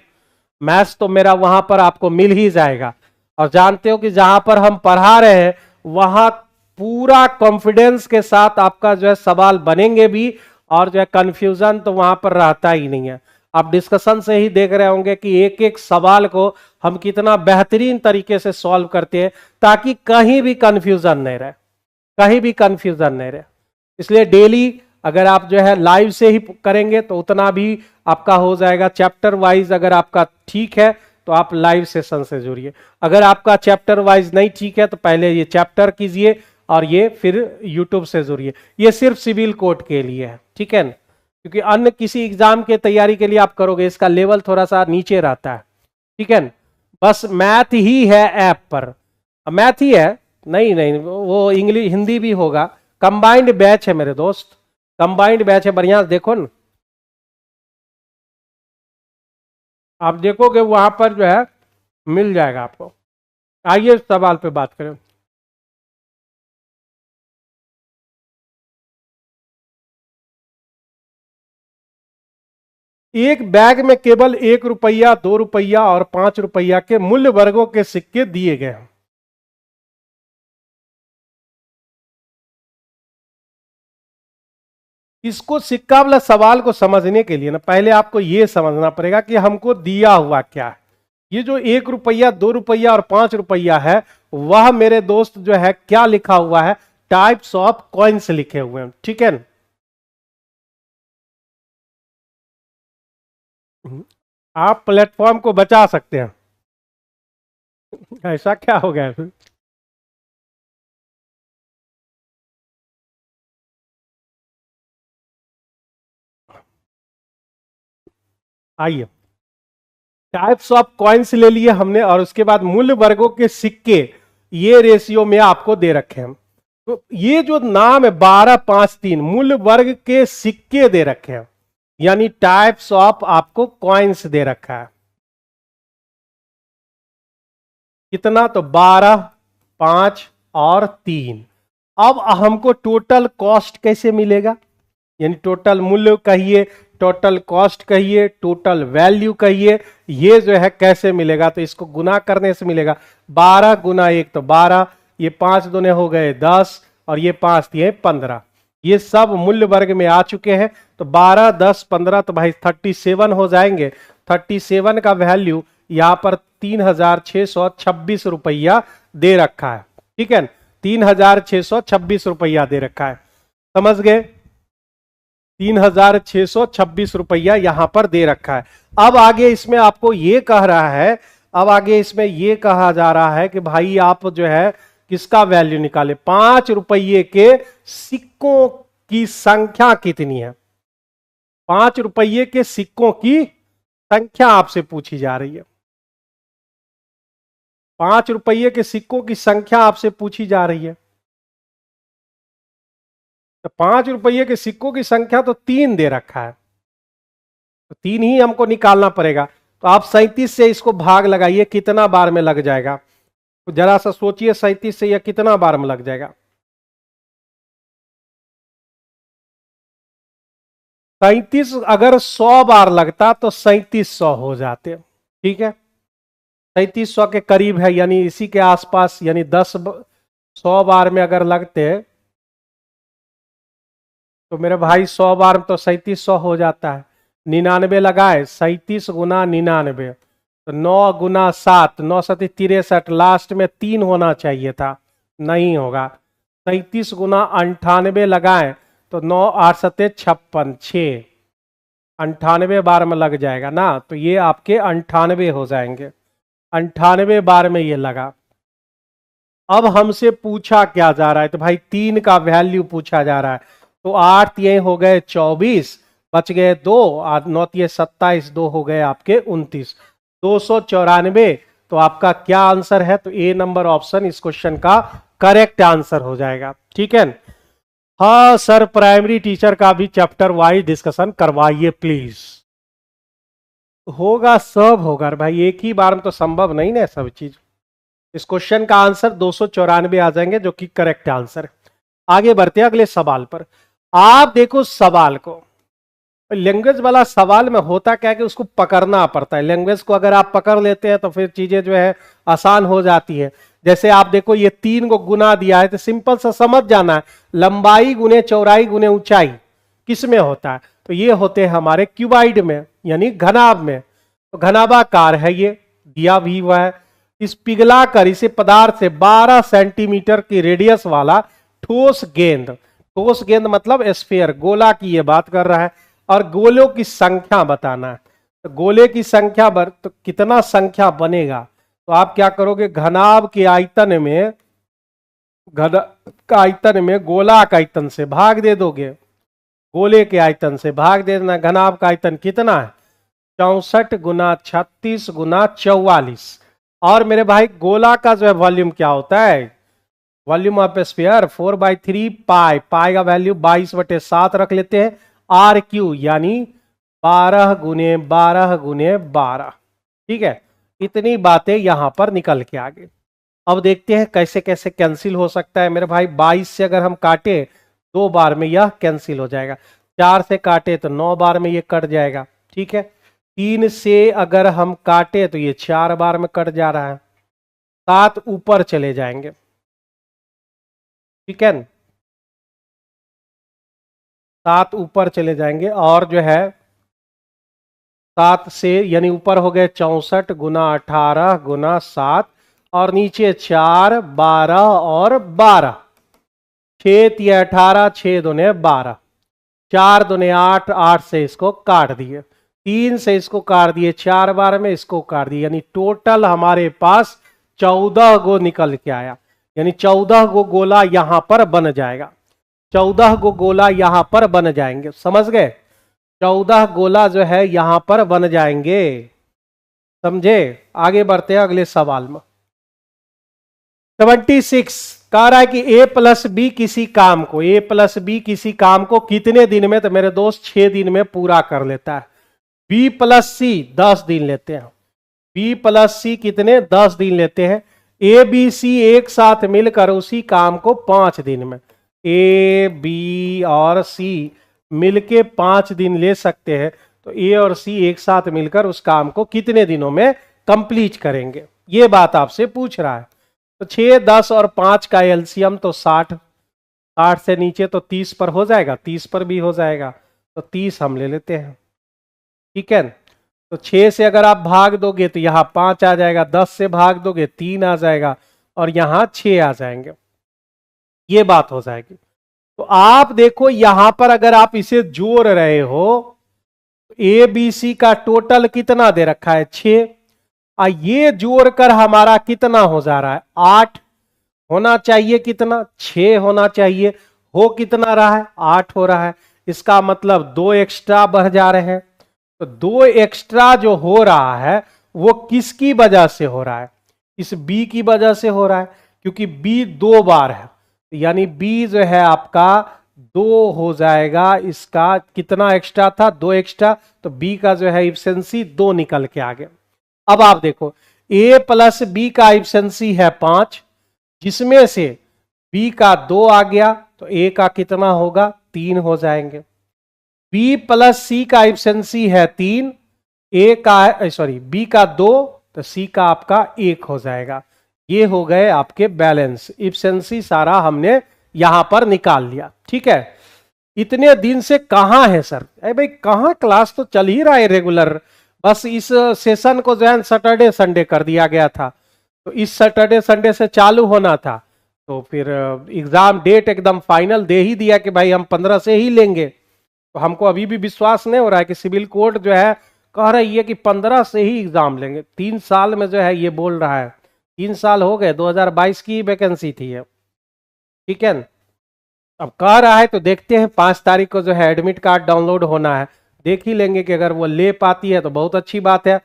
मैथ्स तो मेरा वहां पर आपको मिल ही जाएगा। और जानते हो कि जहां पर हम पढ़ा रहे हैं वहां पूरा कॉन्फिडेंस के साथ आपका जो है सवाल बनेंगे भी, और जो है कंफ्यूजन तो वहां पर रहता ही नहीं है। आप डिस्कशन से ही देख रहे होंगे कि एक एक सवाल को हम कितना बेहतरीन तरीके से सॉल्व करते हैं, ताकि कहीं भी कंफ्यूजन नहीं रहे, कहीं भी कंफ्यूजन नहीं रहे। इसलिए डेली अगर आप जो है लाइव से ही करेंगे तो उतना भी आपका हो जाएगा। चैप्टर वाइज अगर आपका ठीक है तो आप लाइव सेशन से जुड़िए, अगर आपका चैप्टर वाइज नहीं ठीक है तो पहले ये चैप्टर कीजिए और ये फिर यूट्यूब से जुड़िए। ये सिर्फ सिविल कोड के लिए है, ठीक है ना, क्योंकि अन्य किसी एग्जाम के तैयारी के लिए आप करोगे इसका लेवल थोड़ा सा नीचे रहता है, ठीक है ना। बस मैथ ही है ऐप पर, मैथ ही है, नहीं नहीं वो इंग्लिश हिंदी भी होगा। कंबाइंड बैच है मेरे दोस्त, कंबाइंड बैच है, बढ़िया देखो ना, आप देखोगे वहां पर जो है मिल जाएगा आपको। आइए सवाल पे बात करें। एक बैग में केवल 1 रुपया, 2 रुपया और 5 रुपया के मूल्य वर्गों के सिक्के दिए गए हैं। इसको सिक्का वाला सवाल को समझने के लिए ना पहले आपको यह समझना पड़ेगा कि हमको दिया हुआ क्या है। ये जो 1 रुपया, 2 रुपया और 5 रुपया है, वह मेरे दोस्त जो है क्या लिखा हुआ है, टाइप्स ऑफ कॉइन्स लिखे हुए हैं, ठीक है ना। आप प्लेटफॉर्म को बचा सकते हैं। ऐसा क्या हो गया? आइए, टाइप्स ऑफ कॉइन्स ले लिए हमने और उसके बाद मूल्य वर्गों के सिक्के ये रेशियो में आपको दे रखे हैं। तो ये जो नाम है 1253 मूल्य वर्ग के सिक्के दे रखे हैं, यानी टाइप्स ऑफ आपको कॉइन्स दे रखा है। कितना? तो 12, 5 और 3। अब हमको टोटल कॉस्ट कैसे मिलेगा, यानी टोटल मूल्य कहिए, टोटल कॉस्ट कहिए, टोटल वैल्यू कहिए, ये जो है कैसे मिलेगा? तो इसको गुना करने से मिलेगा। 12 गुना 1 तो 12, ये 5 दूने हो गए 10 और ये 5 दिए 15। ये सब मूल्य वर्ग में आ चुके हैं। तो 12, 10, 15 तो भाई 37 हो जाएंगे। 37 का वैल्यू यहां पर 3626 रुपया दे रखा है। ठीक है, 3626 रुपया दे रखा है, समझ गए? 3626 रुपया यहां पर दे रखा है। अब आगे इसमें आपको ये कह रहा है, अब आगे इसमें ये कहा जा रहा है कि भाई आप जो है किसका वैल्यू निकाले, 5 रुपये के सिक्कों की संख्या कितनी है। 5 रुपये के सिक्कों की संख्या आपसे पूछी जा रही है। 5 रुपये के सिक्कों की संख्या आपसे पूछी जा रही है। तो 5 रुपये के सिक्कों की संख्या तो 3 दे रखा है, तो 3 ही हमको निकालना पड़ेगा। तो आप 37 से इसको भाग लगाइए, कितना बार में लग जाएगा? तो जरा सा सोचिए, 37 से यह कितना बार में लग जाएगा? 37 अगर 100 बार लगता तो 3700 हो जाते। ठीक है, 3700 के करीब है, यानी इसी के आसपास, यानी 100 बार में अगर लगते तो मेरे भाई 100 बार में तो 3700 हो जाता है। 99 लगाए, 37 गुना 99 तो 9 गुना 7, 9 7 63, लास्ट में 3 होना चाहिए था, नहीं होगा। 37 गुना 98 लगाए तो 9 8 7 56, 6 98 बार में लग जाएगा ना, तो ये आपके 98 हो जाएंगे। 98 बार में ये लगा। अब हमसे पूछा क्या जा रहा है, तो भाई 3 का वैल्यू पूछा जा रहा है। तो 8 ये हो गए 24, बच गए 2, 9 ये 27, 2 हो गए आपके 29, 294। तो आपका क्या आंसर है? तो ए नंबर ऑप्शन इस क्वेश्चन का करेक्ट आंसर हो जाएगा। ठीक है, हाँ सर, प्राइमरी टीचर का भी चैप्टर वाइज डिस्कशन करवाइए प्लीज। होगा, सब होगा भाई, एक ही बार में तो संभव नहीं ना सब चीज। इस क्वेश्चन का आंसर 294 आ जाएंगे, जो कि करेक्ट आंसर है। आगे बढ़ते हैं अगले सवाल पर। आप देखो सवाल को, लैंग्वेज वाला सवाल में होता क्या है कि उसको पकड़ना पड़ता है। लैंग्वेज को अगर आप पकड़ लेते हैं तो फिर चीजें जो है आसान हो जाती है। जैसे आप देखो ये 3 को गुना दिया है, तो सिंपल सा समझ जाना है, लंबाई गुने चौड़ाई गुने ऊंचाई किस में होता है? तो ये होते हैं हमारे क्यूबाइड में, यानी घनाभ में। तो घनाभाकार है, ये दिया भी हुआ है। इस पिघला कर इसे पदार्थ से 12 सेंटीमीटर की रेडियस वाला ठोस गेंद, ठोस गेंद मतलब स्फीयर, गोला की ये बात कर रहा है, और गोलों की संख्या बताना है। तो गोले की संख्या तो कितना संख्या बनेगा? तो आप क्या करोगे, घनाभ के आयतन में, घन का आयतन में गोला का आयतन से भाग दे दोगे, गोले के आयतन से भाग दे देना। घनाभ का आयतन कितना है? 64 गुना 36 गुना 44। और मेरे भाई गोला का जो है वॉल्यूम क्या होता है? वॉल्यूम ऑफ स्फीयर 4/3 पाई, पाई का वैल्यू 22/7 रख लेते हैं। आर क्यू यानी 12 गुने 12 गुने 12। ठीक है, इतनी बातें यहां पर निकल के आ गई। अब देखते हैं कैसे कैसे कैंसिल हो सकता है। मेरे भाई 22 से अगर हम काटे 2 बार में यह कैंसिल हो जाएगा। 4 से काटे तो 9 बार में यह कट जाएगा। ठीक है, 3 से अगर हम काटे तो ये 4 बार में कट जा रहा है। 7 ऊपर चले जाएंगे। ठीक है, 7 ऊपर चले जाएंगे, और जो है 7 से यानी ऊपर हो गए 64 गुना 18 गुना 7, और नीचे 4 12 और 12, 6 या 18, 6 दूने 12, 4 दूने 8, 8 से इसको काट दिए, 3 से इसको काट दिए, 4 बार में इसको काट दिए, यानी टोटल हमारे पास 14 गो निकल के आया। यानी 14 गो गोला यहां पर बन जाएगा, 14 गो गोला यहां पर बन जाएंगे। समझ गए? 14 गोला जो है यहां पर बन जाएंगे। समझे? आगे बढ़ते हैं अगले सवाल में। 76 कह रहा है कि ए प्लस बी किसी काम को, ए प्लस बी किसी काम को कितने दिन में, तो मेरे दोस्त 6 दिन में पूरा कर लेता है। बी प्लस सी 10 दिन लेते हैं। बी प्लस सी कितने? 10 दिन लेते हैं। ए बी सी एक साथ मिलकर उसी काम को 5 दिन में, ए बी और सी मिलके 5 दिन ले सकते हैं। तो ए और सी एक साथ मिलकर उस काम को कितने दिनों में कंप्लीट करेंगे, ये बात आपसे पूछ रहा है। तो 6, 10 और 5 का एलसीएम तो 60, 60 से नीचे तो 30 पर हो जाएगा, 30 पर भी हो जाएगा, तो 30 हम ले लेते हैं। ठीक है, तो 6 से अगर आप भाग दोगे तो यहां 5 आ जाएगा, 10 से भाग दोगे 3 आ जाएगा, और यहां 6 आ जाएंगे, ये बात हो जाएगी। तो आप देखो यहां पर अगर आप इसे जोड़ रहे हो, ए बी सी का टोटल कितना दे रखा है? 6। ये जोड़कर हमारा कितना हो जा रहा है? 8 होना चाहिए, कितना? 6 होना चाहिए। हो कितना रहा है? 8 हो रहा है। इसका मतलब 2 एक्स्ट्रा बढ़ जा रहे हैं। तो 2 एक्स्ट्रा जो हो रहा है वो किसकी वजह से हो रहा है? इस बी की वजह से हो रहा है, क्योंकि बी 2 बार है, यानी बी जो है आपका 2 हो जाएगा। इसका कितना एक्स्ट्रा था? 2 एक्स्ट्रा, तो बी का जो है इफिशिएंसी 2 निकल के आ गया। अब आप देखो ए प्लस बी का इफिशिएंसी है 5, जिसमें से बी का 2 आ गया, तो ए का कितना होगा? 3 हो जाएंगे। बी प्लस सी का इफिशिएंसी है 3, ए का सॉरी बी का 2, तो सी का आपका 1 हो जाएगा। ये हो गए आपके बैलेंस। इफिशिएंसी सारा हमने यहां पर निकाल लिया। ठीक है, इतने दिन से कहां है सर? अरे भाई कहां, क्लास तो चल ही रहा है रेगुलर, बस इस सेशन को जो है सैटरडे संडे कर दिया गया था। तो इस सैटरडे संडे से चालू होना था, तो फिर एग्जाम डेट एकदम फाइनल दे ही दिया कि भाई हम 15 से ही लेंगे। तो हमको अभी भी विश्वास नहीं हो रहा है कि सिविल कोर्ट जो है कह रही है कि 15 से ही एग्जाम लेंगे। 3 साल में जो है ये बोल रहा है, 3 साल हो गए, 2022 की वैकेंसी थी है। ठीक है, अब कह रहा है तो देखते हैं। 5 तारीख को जो है एडमिट कार्ड डाउनलोड होना है, देख ही लेंगे कि अगर वो ले पाती है तो बहुत अच्छी बात है,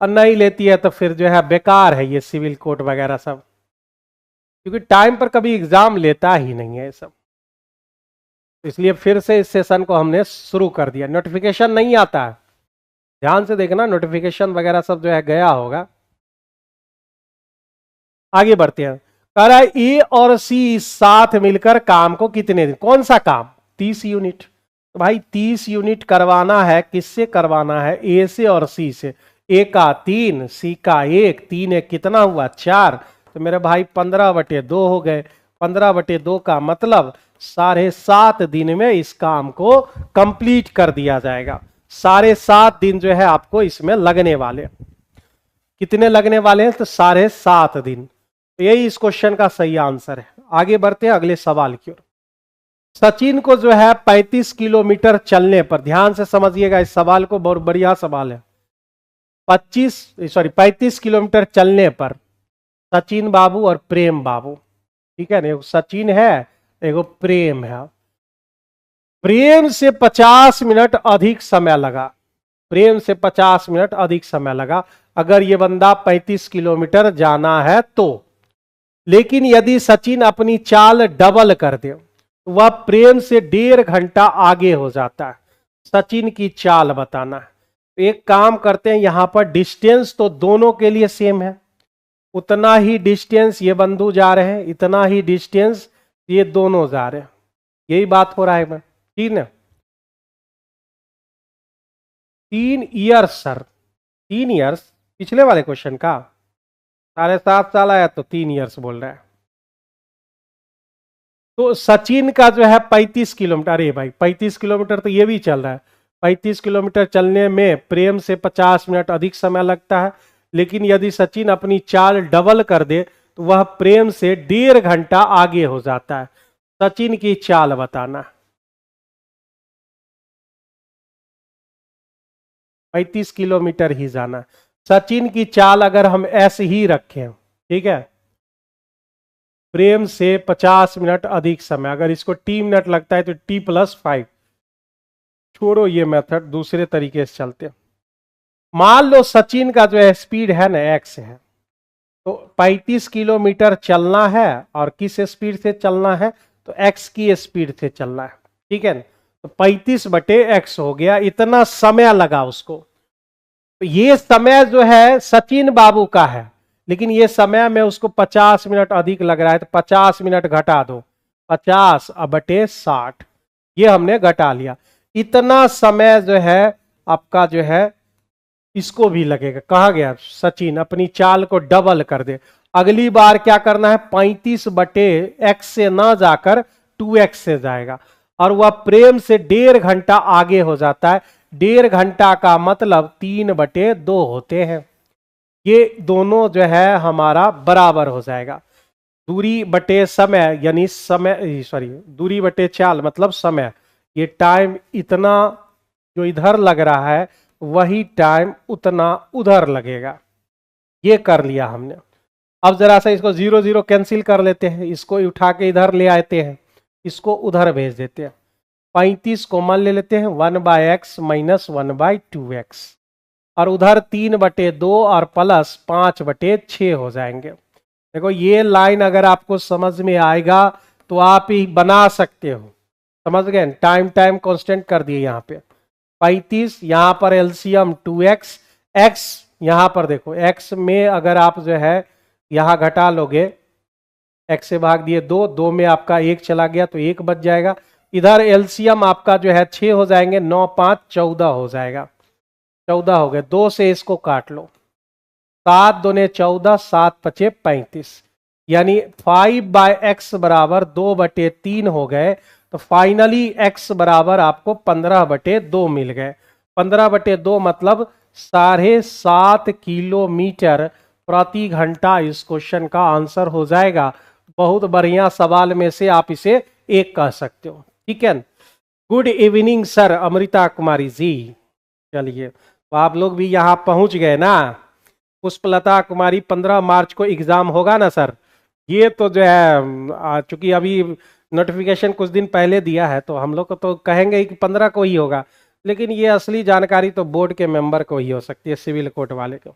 और नहीं लेती है तो फिर जो है बेकार है ये सिविल कोर्ट वगैरह सब, क्योंकि टाइम पर कभी एग्जाम लेता ही नहीं है ये सब। इसलिए फिर से इस सेशन को हमने शुरू कर दिया। नोटिफिकेशन नहीं आता है, ध्यान से देखना, नोटिफिकेशन वगैरह सब जो है गया होगा। आगे बढ़ते हैं। कह रहा है ए और सी साथ मिलकर काम को कितने दिन, कौन सा काम? 30 यूनिट। तो भाई 30 यूनिट करवाना है, किससे करवाना है? ए से और सी से। ए का 3, सी का 1, 3 1 कितना हुआ? 4। तो मेरे भाई 15/2 हो गए। 15/2 का मतलब 7.5 दिन में इस काम को कंप्लीट कर दिया जाएगा। 7.5 दिन जो है आपको इसमें लगने वाले। कितने लगने वाले हैं? तो 7.5 दिन। तो यही इस क्वेश्चन का सही आंसर है। आगे बढ़ते हैं अगले सवाल की ओर। सचिन को जो है 35 किलोमीटर चलने पर, ध्यान से समझिएगा इस सवाल को, बहुत बढ़िया सवाल है। 35 किलोमीटर चलने पर सचिन बाबू और प्रेम बाबू, ठीक है ना, एक सचिन है एगो प्रेम है। प्रेम से 50 मिनट अधिक समय लगा, प्रेम से 50 मिनट अधिक समय लगा अगर ये बंदा 35 किलोमीटर जाना है तो। लेकिन यदि सचिन अपनी चाल डबल कर दे, वह प्रेम से 1.5 घंटा आगे हो जाता है। सचिन की चाल बताना है। एक काम करते हैं, यहां पर डिस्टेंस तो दोनों के लिए सेम है, उतना ही डिस्टेंस ये बंधु जा रहे हैं, इतना ही डिस्टेंस ये दोनों जा रहे हैं। यही बात हो रहा है। ठीक है, 3 ईयर्स सर, 3 ईयर्स पिछले वाले क्वेश्चन का 7.5 साल आया तो 3 ईयर्स बोल रहा है। तो सचिन का जो है 35 किलोमीटर, अरे भाई 35 किलोमीटर तो ये भी चल रहा है। 35 किलोमीटर चलने में प्रेम से 50 मिनट अधिक समय लगता है। लेकिन यदि सचिन अपनी चाल डबल कर दे तो वह प्रेम से 1.5 घंटा आगे हो जाता है। सचिन की चाल बताना। 35 किलोमीटर ही जाना। सचिन की चाल अगर हम ऐसे ही रखें, ठीक है, प्रेम से 50 मिनट अधिक समय, अगर इसको T मिनट लगता है तो T+5, छोड़ो ये मेथड, दूसरे तरीके से चलते हैं। मान लो सचिन का जो है स्पीड है ना एक्स है, तो 35 किलोमीटर चलना है और किस स्पीड से चलना है, तो एक्स की स्पीड से चलना है, ठीक है। तो 35/x हो गया, इतना समय लगा उसको। तो ये समय जो है सचिन बाबू का है, लेकिन ये समय में उसको 50 मिनट अधिक लग रहा है, तो 50 मिनट घटा दो, 50/60 ये हमने घटा लिया। इतना समय जो है आपका जो है इसको भी लगेगा। कहा गया सचिन अपनी चाल को डबल कर दे। अगली बार क्या करना है, 35/x से ना जाकर 2x से जाएगा, और वह प्रेम से 1.5 घंटा आगे हो जाता है। 1.5 घंटा का मतलब 3/2 होते हैं। ये दोनों जो है हमारा बराबर हो जाएगा। दूरी बटे समय यानी समय, सॉरी, दूरी बटे चाल मतलब समय। ये टाइम इतना जो इधर लग रहा है वही टाइम उतना उधर लगेगा। ये कर लिया हमने। अब जरा सा इसको 0 0 कैंसिल कर लेते हैं, इसको उठा के इधर ले आते हैं, इसको उधर भेज देते हैं। 35 कॉमन ले लेते हैं, 1/x माइनस 1/2x, और उधर 3/2 और प्लस 5/6 हो जाएंगे। देखो ये लाइन अगर आपको समझ में आएगा तो आप ही बना सकते हो, समझ गए। टाइम टाइम कांस्टेंट कर दिए यहाँ पे। 35 यहां पर एलसीएम 2x, x यहां पर देखो x में अगर आप जो है यहां घटा लोगे, x से भाग दिए 2, 2 में आपका 1 चला गया तो 1 बच जाएगा। इधर एलसीएम आपका जो है 6 हो जाएंगे, 9 5 14 हो जाएगा। 14 हो गए, 2 से इसको काट लो, 7 दूने 14, 7 5 35, यानी 5/x बराबर 2/3 हो गए। तो फाइनली x बराबर आपको 15/2 मिल गए। 15/2 मतलब 7.5 किलोमीटर प्रति घंटा इस क्वेश्चन का आंसर हो जाएगा। बहुत बढ़िया सवाल में से आप इसे एक कह सकते हो, ठीक है। Good evening sir, Amrita Kumari ji. चलिए, तो आप लोग भी यहाँ पहुंच गए ना। पुष्पलता कुमारी 15 मार्च को एग्जाम होगा ना सर। ये तो जो है चूंकि अभी नोटिफिकेशन कुछ दिन पहले दिया है, तो हम लोग को तो कहेंगे कि 15 को ही होगा, लेकिन ये असली जानकारी तो बोर्ड के मेंबर को ही हो सकती है, सिविल कोर्ट वाले को,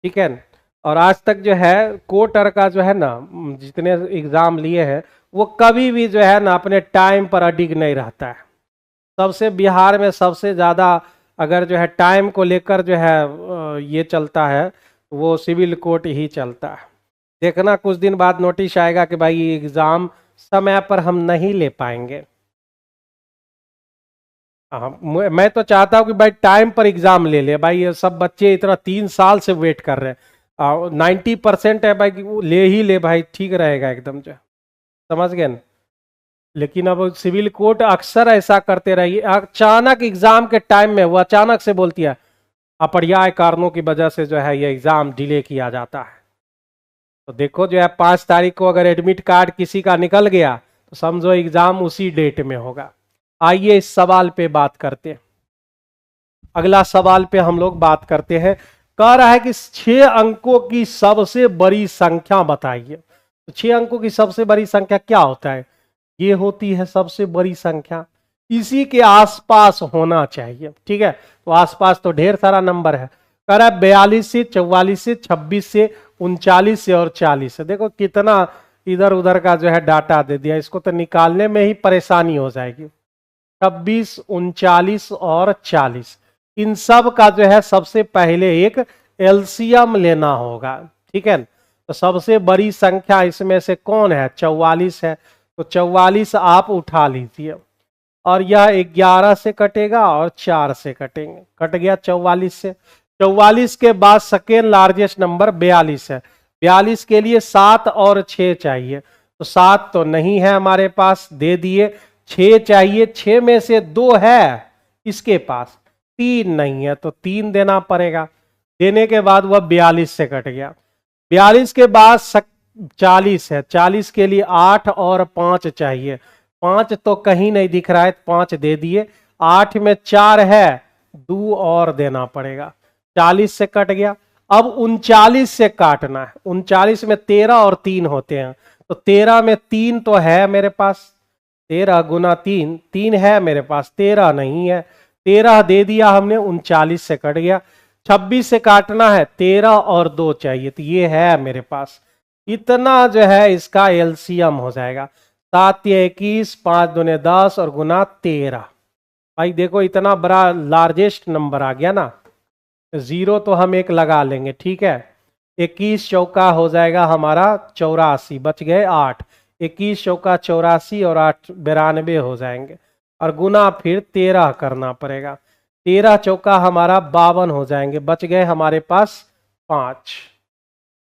ठीक है। और आज तक जो है कोर्टर का जो है ना जितने एग्जाम लिए हैं वो कभी भी जो है ना अपने टाइम पर अडिग नहीं रहता है। सबसे बिहार में सबसे ज़्यादा अगर जो है टाइम को लेकर जो है ये चलता है, वो सिविल कोर्ट ही चलता है। देखना कुछ दिन बाद नोटिस आएगा कि भाई एग्ज़ाम समय पर हम नहीं ले पाएंगे। मैं तो चाहता हूँ कि भाई टाइम पर एग्ज़ाम ले ले भाई। ये सब बच्चे इतना 3 साल से वेट कर रहे हैं, 90% है भाई कि वो ले ही ले भाई, ठीक रहेगा एकदम जो, समझ गए ना। लेकिन अब सिविल कोर्ट अक्सर ऐसा करते रहिए, अचानक एग्जाम के टाइम में वो अचानक से बोलती है अपर्याय कारणों की वजह से जो है ये एग्जाम डिले किया जाता है। तो देखो जो है 5 तारीख को अगर एडमिट कार्ड किसी का निकल गया तो समझो एग्जाम उसी डेट में होगा। आइए इस सवाल पे बात करते हैं। अगला सवाल पे हम लोग बात करते हैं। कह रहा है कि 6 अंकों की सबसे बड़ी संख्या बताइए। तो 6 अंकों की सबसे बड़ी संख्या क्या होता है? ये होती है सबसे बड़ी संख्या, इसी के आसपास होना चाहिए, ठीक है। तो आसपास तो ढेर सारा नंबर है। कह रहा है 42 से, 44 से, 26 से, 39 से और 40 से। देखो कितना इधर उधर का जो है डाटा दे दिया, इसको तो निकालने में ही परेशानी हो जाएगी। 26, 39 और 40, इन सब का जो है सबसे पहले एक एलसीएम लेना होगा, ठीक है। तो सबसे बड़ी संख्या इसमें से कौन है? 44 है। तो 44 आप उठा लीजिए, और यह 11 से कटेगा और 4 से कटेंगे, कट गया 44 से। 44 के बाद सेकेंड लार्जेस्ट नंबर 42 है। 42 के लिए 7 और 6 चाहिए, तो 7 तो नहीं है हमारे पास, दे दिए। 6 चाहिए, 6 में से 2 है इसके पास, 3 नहीं है तो 3 देना पड़ेगा। देने के बाद वह 42 से कट गया। 42 के बाद 40 है, 40 के लिए 8 और 5 चाहिए। 5 तो कहीं नहीं दिख रहा है, 5 दे दिए। 8 में 4 है, 2 और देना पड़ेगा। 40 से कट गया। अब 39 से काटना है। 39 में 13 और 3 होते हैं, तो 13 में 3 तो है मेरे पास, 13 गुना 3, 3 है मेरे पास, 13 नहीं है, 13 दे दिया हमने, 39 से कट गया, 26 से काटना है, 13 और 2 चाहिए, तो ये है मेरे पास। इतना जो है इसका एलसीएम हो जाएगा, 7 या 21, 5 दूने 10 और गुना 13। भाई देखो इतना बड़ा लार्जेस्ट नंबर आ गया ना, जीरो तो हम एक लगा लेंगे, ठीक है। 21 चौका हो जाएगा हमारा 84, बच गए 8, 21 चौका 84 और 8 92 हो जाएंगे, और गुना फिर 13 करना पड़ेगा, 13 चौका हमारा 52 हो जाएंगे, बच गए हमारे पास 5,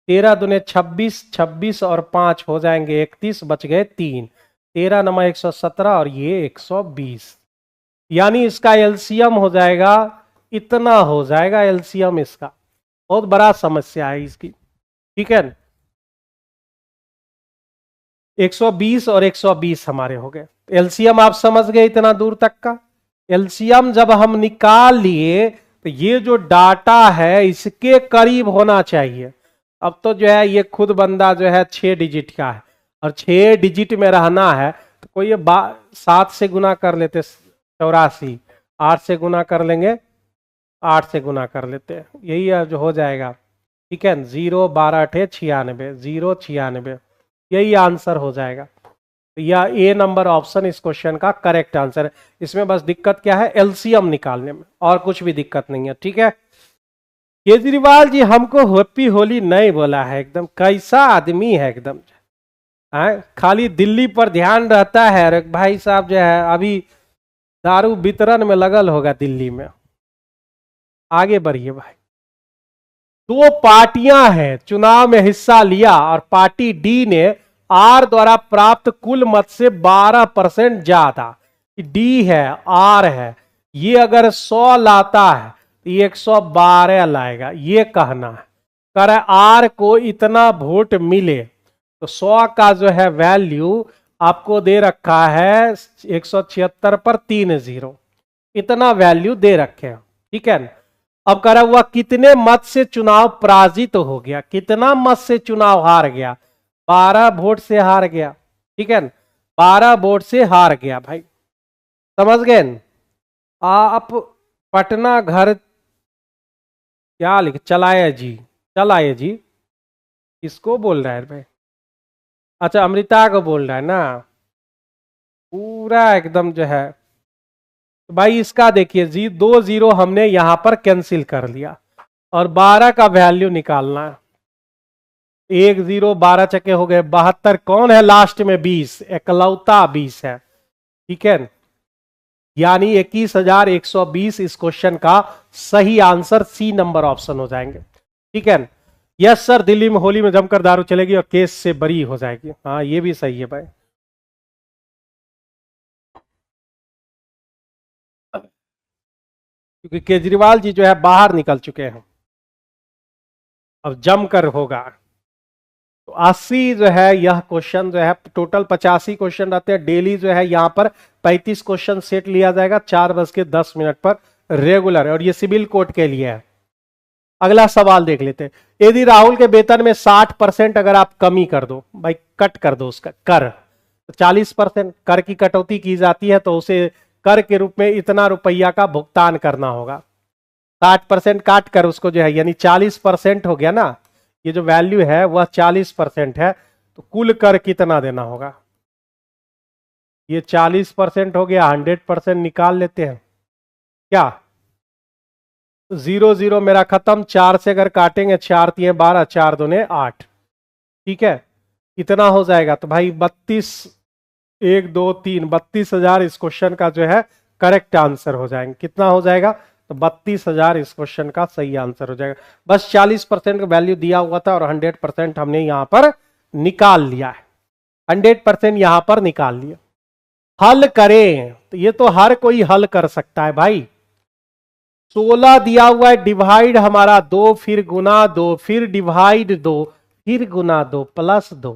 13 दूने 26, 26 और 5 हो जाएंगे 31, बच गए 3, 13 नमा 117 और ये 120, यानी इसका एलसीएम हो जाएगा, इतना हो जाएगा एलसीएम इसका। बहुत बड़ा समस्या है इसकी, ठीक है। 120 और 120 हमारे हो गए, एलसीएम आप समझ गए इतना दूर तक का। एलसीएम जब हम निकाल लिए तो ये जो डाटा है इसके करीब होना चाहिए। अब तो जो है ये खुद बंदा जो है 6 डिजिट का है, और 6 डिजिट में रहना है तो कोई ये 7 से गुना कर लेते 84, 8 से गुना कर लेंगे, 8 से गुना कर लेते हैं, यही है जो हो जाएगा, ठीक है। 0 12 8 96, 0 96, यही आंसर हो जाएगा। या ए नंबर ऑप्शन इस क्वेश्चन का करेक्ट आंसर है। इसमें बस दिक्कत क्या है, एलसीएम निकालने में, और कुछ भी दिक्कत नहीं है, ठीक है। केजरीवाल जी हमको हैप्पी होली नहीं बोला है, एकदम कैसा आदमी है एकदम, खाली दिल्ली पर ध्यान रहता है। और भाई साहब जो है अभी दारू वितरण में लगल होगा दिल्ली में। आगे बढ़िए भाई। 2 पार्टियां हैं चुनाव में हिस्सा लिया और पार्टी डी ने आर द्वारा प्राप्त कुल मत से 12% ज्यादा, डी है आर है, ये अगर 100 लाता है तो ये 112 लाएगा, ये कहना है। कर आर को इतना वोट मिले तो 100 का जो है वैल्यू आपको दे रखा है 176 पर 3 0, इतना वैल्यू दे रखे हैं, ठीक है। अब कह रहा हुआ कितने मत से चुनाव पराजित हो गया, कितना मत से चुनाव हार गया, 12 वोट से हार गया, ठीक है, 12 वोट से हार गया भाई, समझ गए। आप पटना घर क्या लिख चलाए जी, चलाए जी, किसको बोल रहा है भाई, अच्छा अमृता को बोल रहा है ना, पूरा एकदम जो है। तो भाई इसका देखिए 2 0 हमने यहां पर कैंसिल कर लिया, और 12 का वैल्यू निकालना है, 1 0 12 चके हो गए 72, कौन है लास्ट में 20, एकलौता 20 है, ठीक है। यानी 21,120 इस क्वेश्चन का सही आंसर सी नंबर ऑप्शन हो जाएंगे, ठीक है। यस सर, दिल्ली में होली में जमकर दारू चलेगी और केस से बरी हो जाएगी, हाँ ये भी सही है भाई। क्योंकि केजरीवाल जी जो है बाहर निकल चुके हैं, अब जमकर होगा। तो 80 जो है यह क्वेश्चन जो है, टोटल 85 क्वेश्चन रहते हैं डेली, जो है यहाँ पर 35 क्वेश्चन सेट लिया जाएगा 4:10 पर रेगुलर, और ये सिविल कोर्ट के लिए है। अगला सवाल देख लेते हैं। यदि राहुल के वेतन में 60% अगर आप कमी कर दो, भाई कट कर दो उसका कर, तो 40% कर की कटौती की जाती है, तो उसे कर के रूप में इतना रुपया का भुगतान करना होगा। 60% काट कर उसको जो है, यानी 40% हो गया ना, ये जो वैल्यू है वह 40% है, तो कुल कर कितना देना होगा, ये 40% हो गया, 100% निकाल लेते हैं क्या। 0 0 मेरा खत्म, 4 से अगर काटेंगे 4 3 12, 4 दूने 8, ठीक है, इतना हो जाएगा। तो भाई 32 1 2 3 32,000 इस क्वेश्चन का जो है करेक्ट आंसर हो जाएंगे। कितना हो जाएगा, तो 32,000 इस क्वेश्चन का सही आंसर हो जाएगा। बस 40% का वैल्यू दिया हुआ था और 100% हमने यहां पर निकाल लिया है, 100% यहां पर निकाल लिया। हल करें तो ये तो हर कोई हल कर सकता है भाई। 16 दिया हुआ है, डिवाइड हमारा 2, फिर गुना 2, फिर डिवाइड 2, फिर गुना 2 प्लस 2।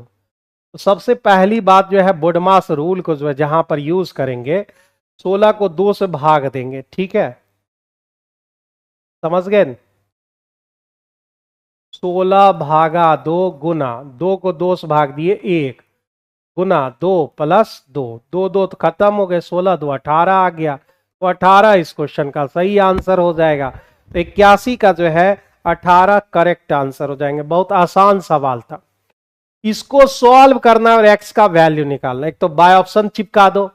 तो सबसे पहली बात जो है बोडमास रूल को जो है जहां पर यूज करेंगे, 16 को 2 से भाग देंगे, ठीक है, समझ गए। 16 भागा 2 गुना 2 को 2 से भाग दिए 1, गुना 2 प्लस 2, 2 तो खत्म हो गए, 16 2 18 आ गया। तो 18 इस क्वेश्चन का सही आंसर हो जाएगा। तो 81 का जो है 18 करेक्ट आंसर हो जाएंगे। बहुत आसान सवाल था। इसको सॉल्व करना और एक्स का वैल्यू निकालना। एक तो बाय ऑप्शन चिपका दो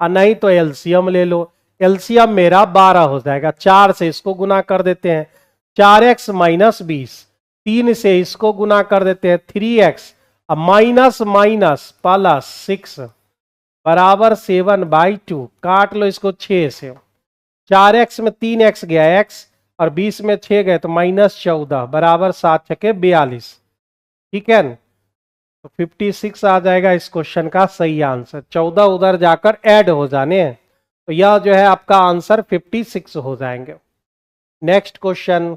और नहीं तो एलसीएम ले लो। एलसीएम मेरा 12 हो जाएगा। 4 से इसको गुना कर देते हैं, 4x माइनस 20। 3 से इसको गुना कर देते हैं, 3x माइनस माइनस प्लस 6 बराबर 7/2। काट लो इसको 6 से। 4x में 3x गया x और 20 में 6 गए तो -14 बराबर 7 छके 42। ठीक है न? तो 56 आ जाएगा इस क्वेश्चन का सही आंसर। 14 उधर जाकर ऐड हो जाने हैं, तो यह जो है आपका आंसर 56 हो जाएंगे। नेक्स्ट क्वेश्चन,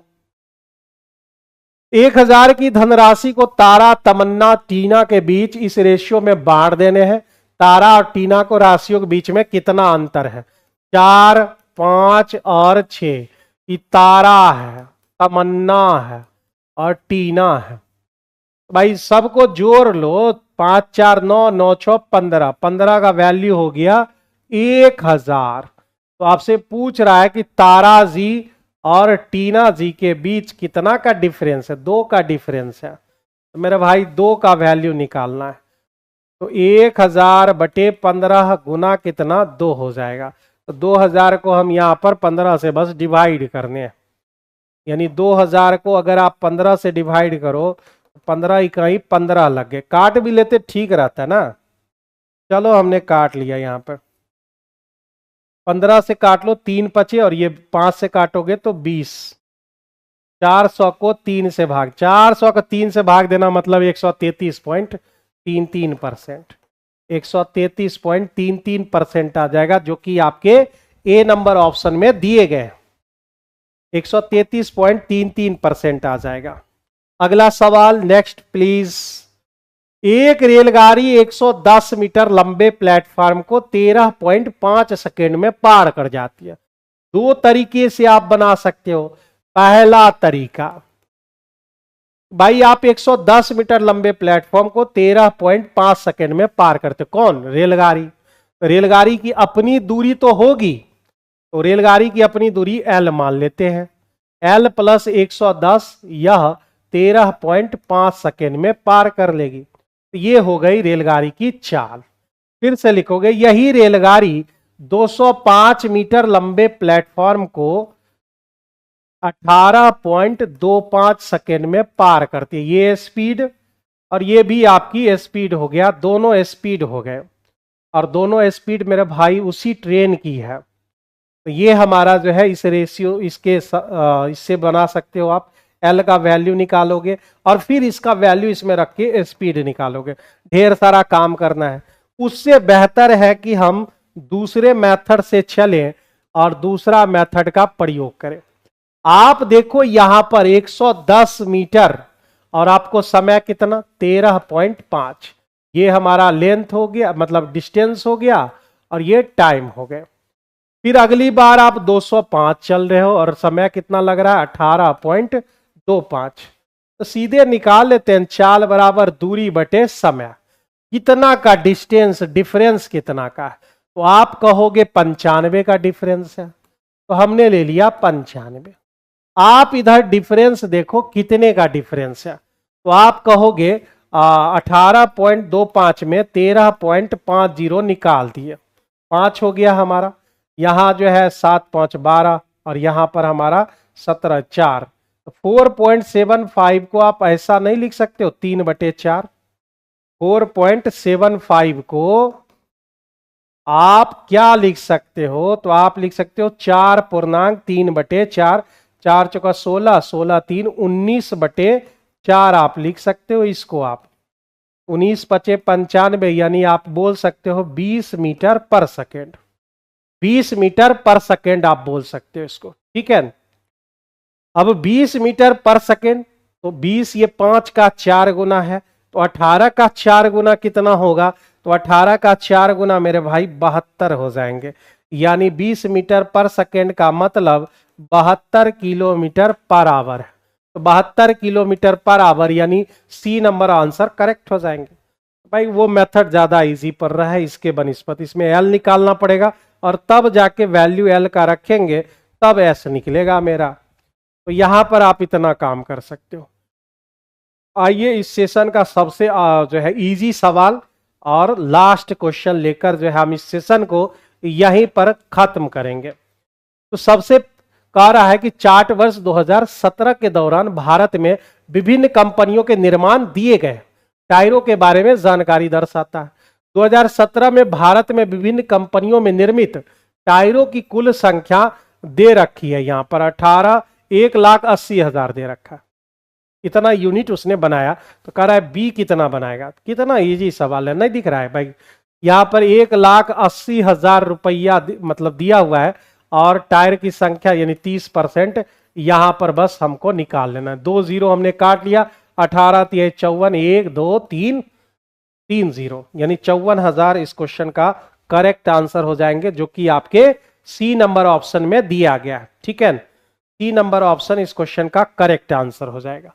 1000 की धनराशि को तारा, तमन्ना, टीना के बीच इस रेशियो में बांट देने हैं। तारा और टीना को राशियों के बीच में कितना अंतर है? 4, 5 और 6। ये तारा है, तमन्ना है और टीना है। भाई सबको जोड़ लो, 5 4 9, 9 6 15, 15 का वैल्यू हो गया 1000। तो आपसे पूछ रहा है कि तारा जी और टीना जी के बीच कितना का डिफरेंस है? 2 का डिफरेंस है। तो मेरे भाई 2 का वैल्यू निकालना है। तो 1000 बटे 15 गुना कितना? 2 हो जाएगा। तो 2000 को हम यहाँ पर 15 से बस डिवाइड करने हैं। यानी 2000 को अगर आप 15 से डिवाइड करो, 15 इकाई 15 लग गए। काट भी लेते ठीक रहता ना। चलो हमने काट लिया। यहाँ पर 15 से काट लो, 3 बचे और ये 5 से काटोगे तो 20। 400 को 3 से भाग, 400 को 3 से भाग देना मतलब 133.33%। 133.33% आ जाएगा, जो कि आपके ए नंबर ऑप्शन में दिए गए। 133.33% आ जाएगा। अगला सवाल नेक्स्ट प्लीज। एक रेलगाड़ी 110 मीटर लंबे प्लेटफॉर्म को 13.5 सेकेंड में पार कर जाती है। 2 तरीके से आप बना सकते हो। पहला तरीका, भाई आप 110 मीटर लंबे प्लेटफॉर्म को 13.5 सेकेंड में पार करते। कौन? रेलगाड़ी। रेलगाड़ी की अपनी दूरी तो होगी, तो रेलगाड़ी की अपनी दूरी L मान लेते हैं। L प्लस 110, यह 13.5 सेकेंड में पार कर लेगी। तो ये हो गई रेलगाड़ी की चाल। फिर से लिखोगे, यही रेलगाड़ी 205 मीटर लंबे प्लेटफॉर्म को 18.25 सेकेंड में पार करती है। ये स्पीड और ये भी आपकी स्पीड हो गया, दोनों स्पीड हो गए। और दोनों स्पीड मेरे भाई उसी ट्रेन की है। तो ये हमारा जो है इस रेशियो, इससे बना सकते हो आप। L का वैल्यू निकालोगे और फिर इसका वैल्यू इसमें रख के स्पीड निकालोगे। ढेर सारा काम करना है। उससे बेहतर है कि हम दूसरे मेथड से चलें और दूसरा मेथड का प्रयोग करें। आप देखो यहां पर 110 मीटर और आपको समय कितना? 13.5। ये हमारा लेंथ हो गया, मतलब डिस्टेंस हो गया, और ये टाइम हो गया। फिर अगली बार आप 205 चल रहे हो और समय कितना लग रहा है? 18.25। तो सीधे निकाल लेते हैं, चाल बराबर दूरी बटे समय। कितना का डिस्टेंस, डिफरेंस कितना का है? तो आप कहोगे 95 का डिफरेंस है, तो हमने ले लिया 95। आप इधर डिफरेंस देखो कितने का डिफरेंस है, तो आप कहोगे 18.25 में 13.50 निकाल दिए, 5 हो गया हमारा। यहां जो है 7 5 12 और यहां पर हमारा 17 4। 4.75 को आप ऐसा नहीं लिख सकते हो 3/4। 4.75 को आप क्या लिख सकते हो? तो आप लिख सकते हो 4.3/4। 4 चौका 16, 16 3 19/4 आप लिख सकते हो इसको। आप 19 पचे 95, यानी आप बोल सकते हो 20 मीटर पर सेकेंड। 20 मीटर पर सेकेंड आप बोल सकते हो इसको। ठीक है, अब 20 मीटर पर सेकेंड, तो 20 ये 5 का 4 गुना है, तो 18 का 4 गुना कितना होगा? तो 18 का 4 गुना मेरे भाई 72 हो जाएंगे। यानी 20 मीटर पर सेकेंड का मतलब 72 किलोमीटर पर आवर है। तो 72 किलोमीटर पर आवर यानी सी नंबर आंसर करेक्ट हो जाएंगे। भाई वो मेथड ज्यादा इजी पड़ रहा है इसके बनिस्पत, इसमें एल निकालना पड़ेगा और तब जाके वैल्यू एल का रखेंगे तब एस निकलेगा मेरा। तो यहां पर आप इतना काम कर सकते हो। आइए इस सेशन का सबसे जो है इजी सवाल और लास्ट क्वेश्चन लेकर जो है हम इस सेशन को यहीं पर खत्म करेंगे। तो सबसे कह रहा है कि चार्ट वर्ष 2017 के दौरान भारत में विभिन्न कंपनियों के निर्माण दिए गए टायरों के बारे में जानकारी दर्शाता है। 2017 में भारत में विभिन्न कंपनियों में निर्मित टायरों की कुल संख्या दे रखी है, यहां पर 1,80,000 दे रखा है। इतना यूनिट उसने बनाया, तो कह रहा है बी कितना बनाएगा। कितना इजी सवाल है, नहीं दिख रहा है भाई। यहां पर 1,80,000 रुपया मतलब दिया हुआ है और टायर की संख्या यानी 30%, यहां पर बस हमको निकाल लेना है। 2 जीरो हमने काट लिया, 18 3 54, 1 2 3 3 जीरो, यानी 54,000 इस क्वेश्चन का करेक्ट आंसर हो जाएंगे, जो कि आपके सी नंबर ऑप्शन में दिया गया है। ठीक है, सी नंबर ऑप्शन इस क्वेश्चन का करेक्ट आंसर हो जाएगा।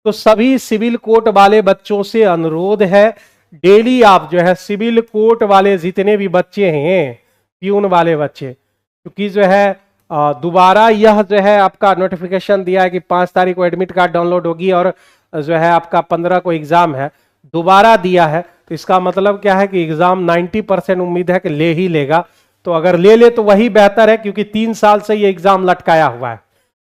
तो सभी सिविल कोर्ट वाले बच्चों से अनुरोध है, डेली आप जो है सिविल कोर्ट वाले जितने भी बच्चे हैं, प्यून वाले बच्चे, क्योंकि जो है दोबारा यह जो है आपका नोटिफिकेशन दिया है कि 5 तारीख को एडमिट कार्ड डाउनलोड होगी और जो है आपका 15 को एग्जाम है, दोबारा दिया है। तो इसका मतलब क्या है कि एग्जाम 90% उम्मीद है कि ले ही लेगा। तो अगर ले ले तो वही बेहतर है, क्योंकि 3 साल से ये एग्जाम लटकाया हुआ है।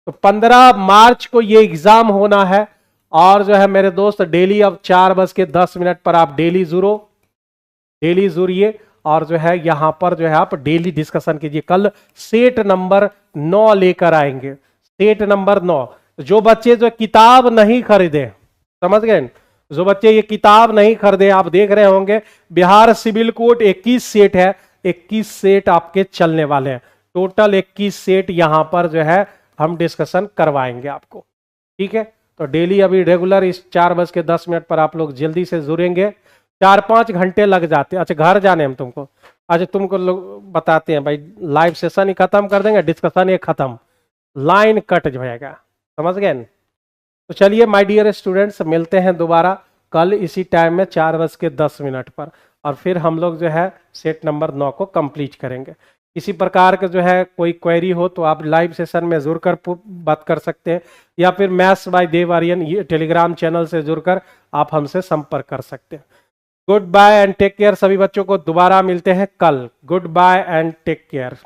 तो 15 मार्च को ये एग्जाम होना है। और जो है मेरे दोस्त डेली अब 4:10 पर आप डेली जुड़िए और जो है यहां पर जो है आप डेली डिस्कशन कीजिए। कल सेट नंबर 9 लेकर आएंगे, सेट नंबर 9। जो बच्चे जो किताब नहीं खरीदे, समझ गए, जो बच्चे ये किताब नहीं खरीदे, आप देख रहे होंगे बिहार सिविल कोड 21 सेट है, 21 सेट आपके चलने वाले हैं। टोटल 21 सेट यहां पर जो है हम डिस्कशन करवाएंगे आपको। ठीक है, तो डेली अभी रेगुलर इस 4:10 पर आप लोग जल्दी से जुड़ेंगे। 4-5 घंटे लग जाते हैं। अच्छा, घर जाने हम तुमको, अच्छा तुमको लोग बताते हैं भाई, लाइव सेशन ही खत्म कर देंगे, डिस्कशन ये खत्म, लाइन कट जाएगा, समझ गए। तो चलिए माय डियर स्टूडेंट्स, मिलते हैं दोबारा कल इसी टाइम में 4:10 पर, और फिर हम लोग जो है सेट नंबर 9 को कंप्लीट करेंगे। किसी प्रकार का जो है कोई क्वेरी हो तो आप लाइव सेशन में जुड़कर बात कर सकते हैं, या फिर मैथ्स बाय देव आर्यन ये टेलीग्राम चैनल से जुड़कर आप हमसे संपर्क कर सकते हैं। Goodbye and take care. सभी बच्चों को दोबारा मिलते हैं कल। Goodbye and take care.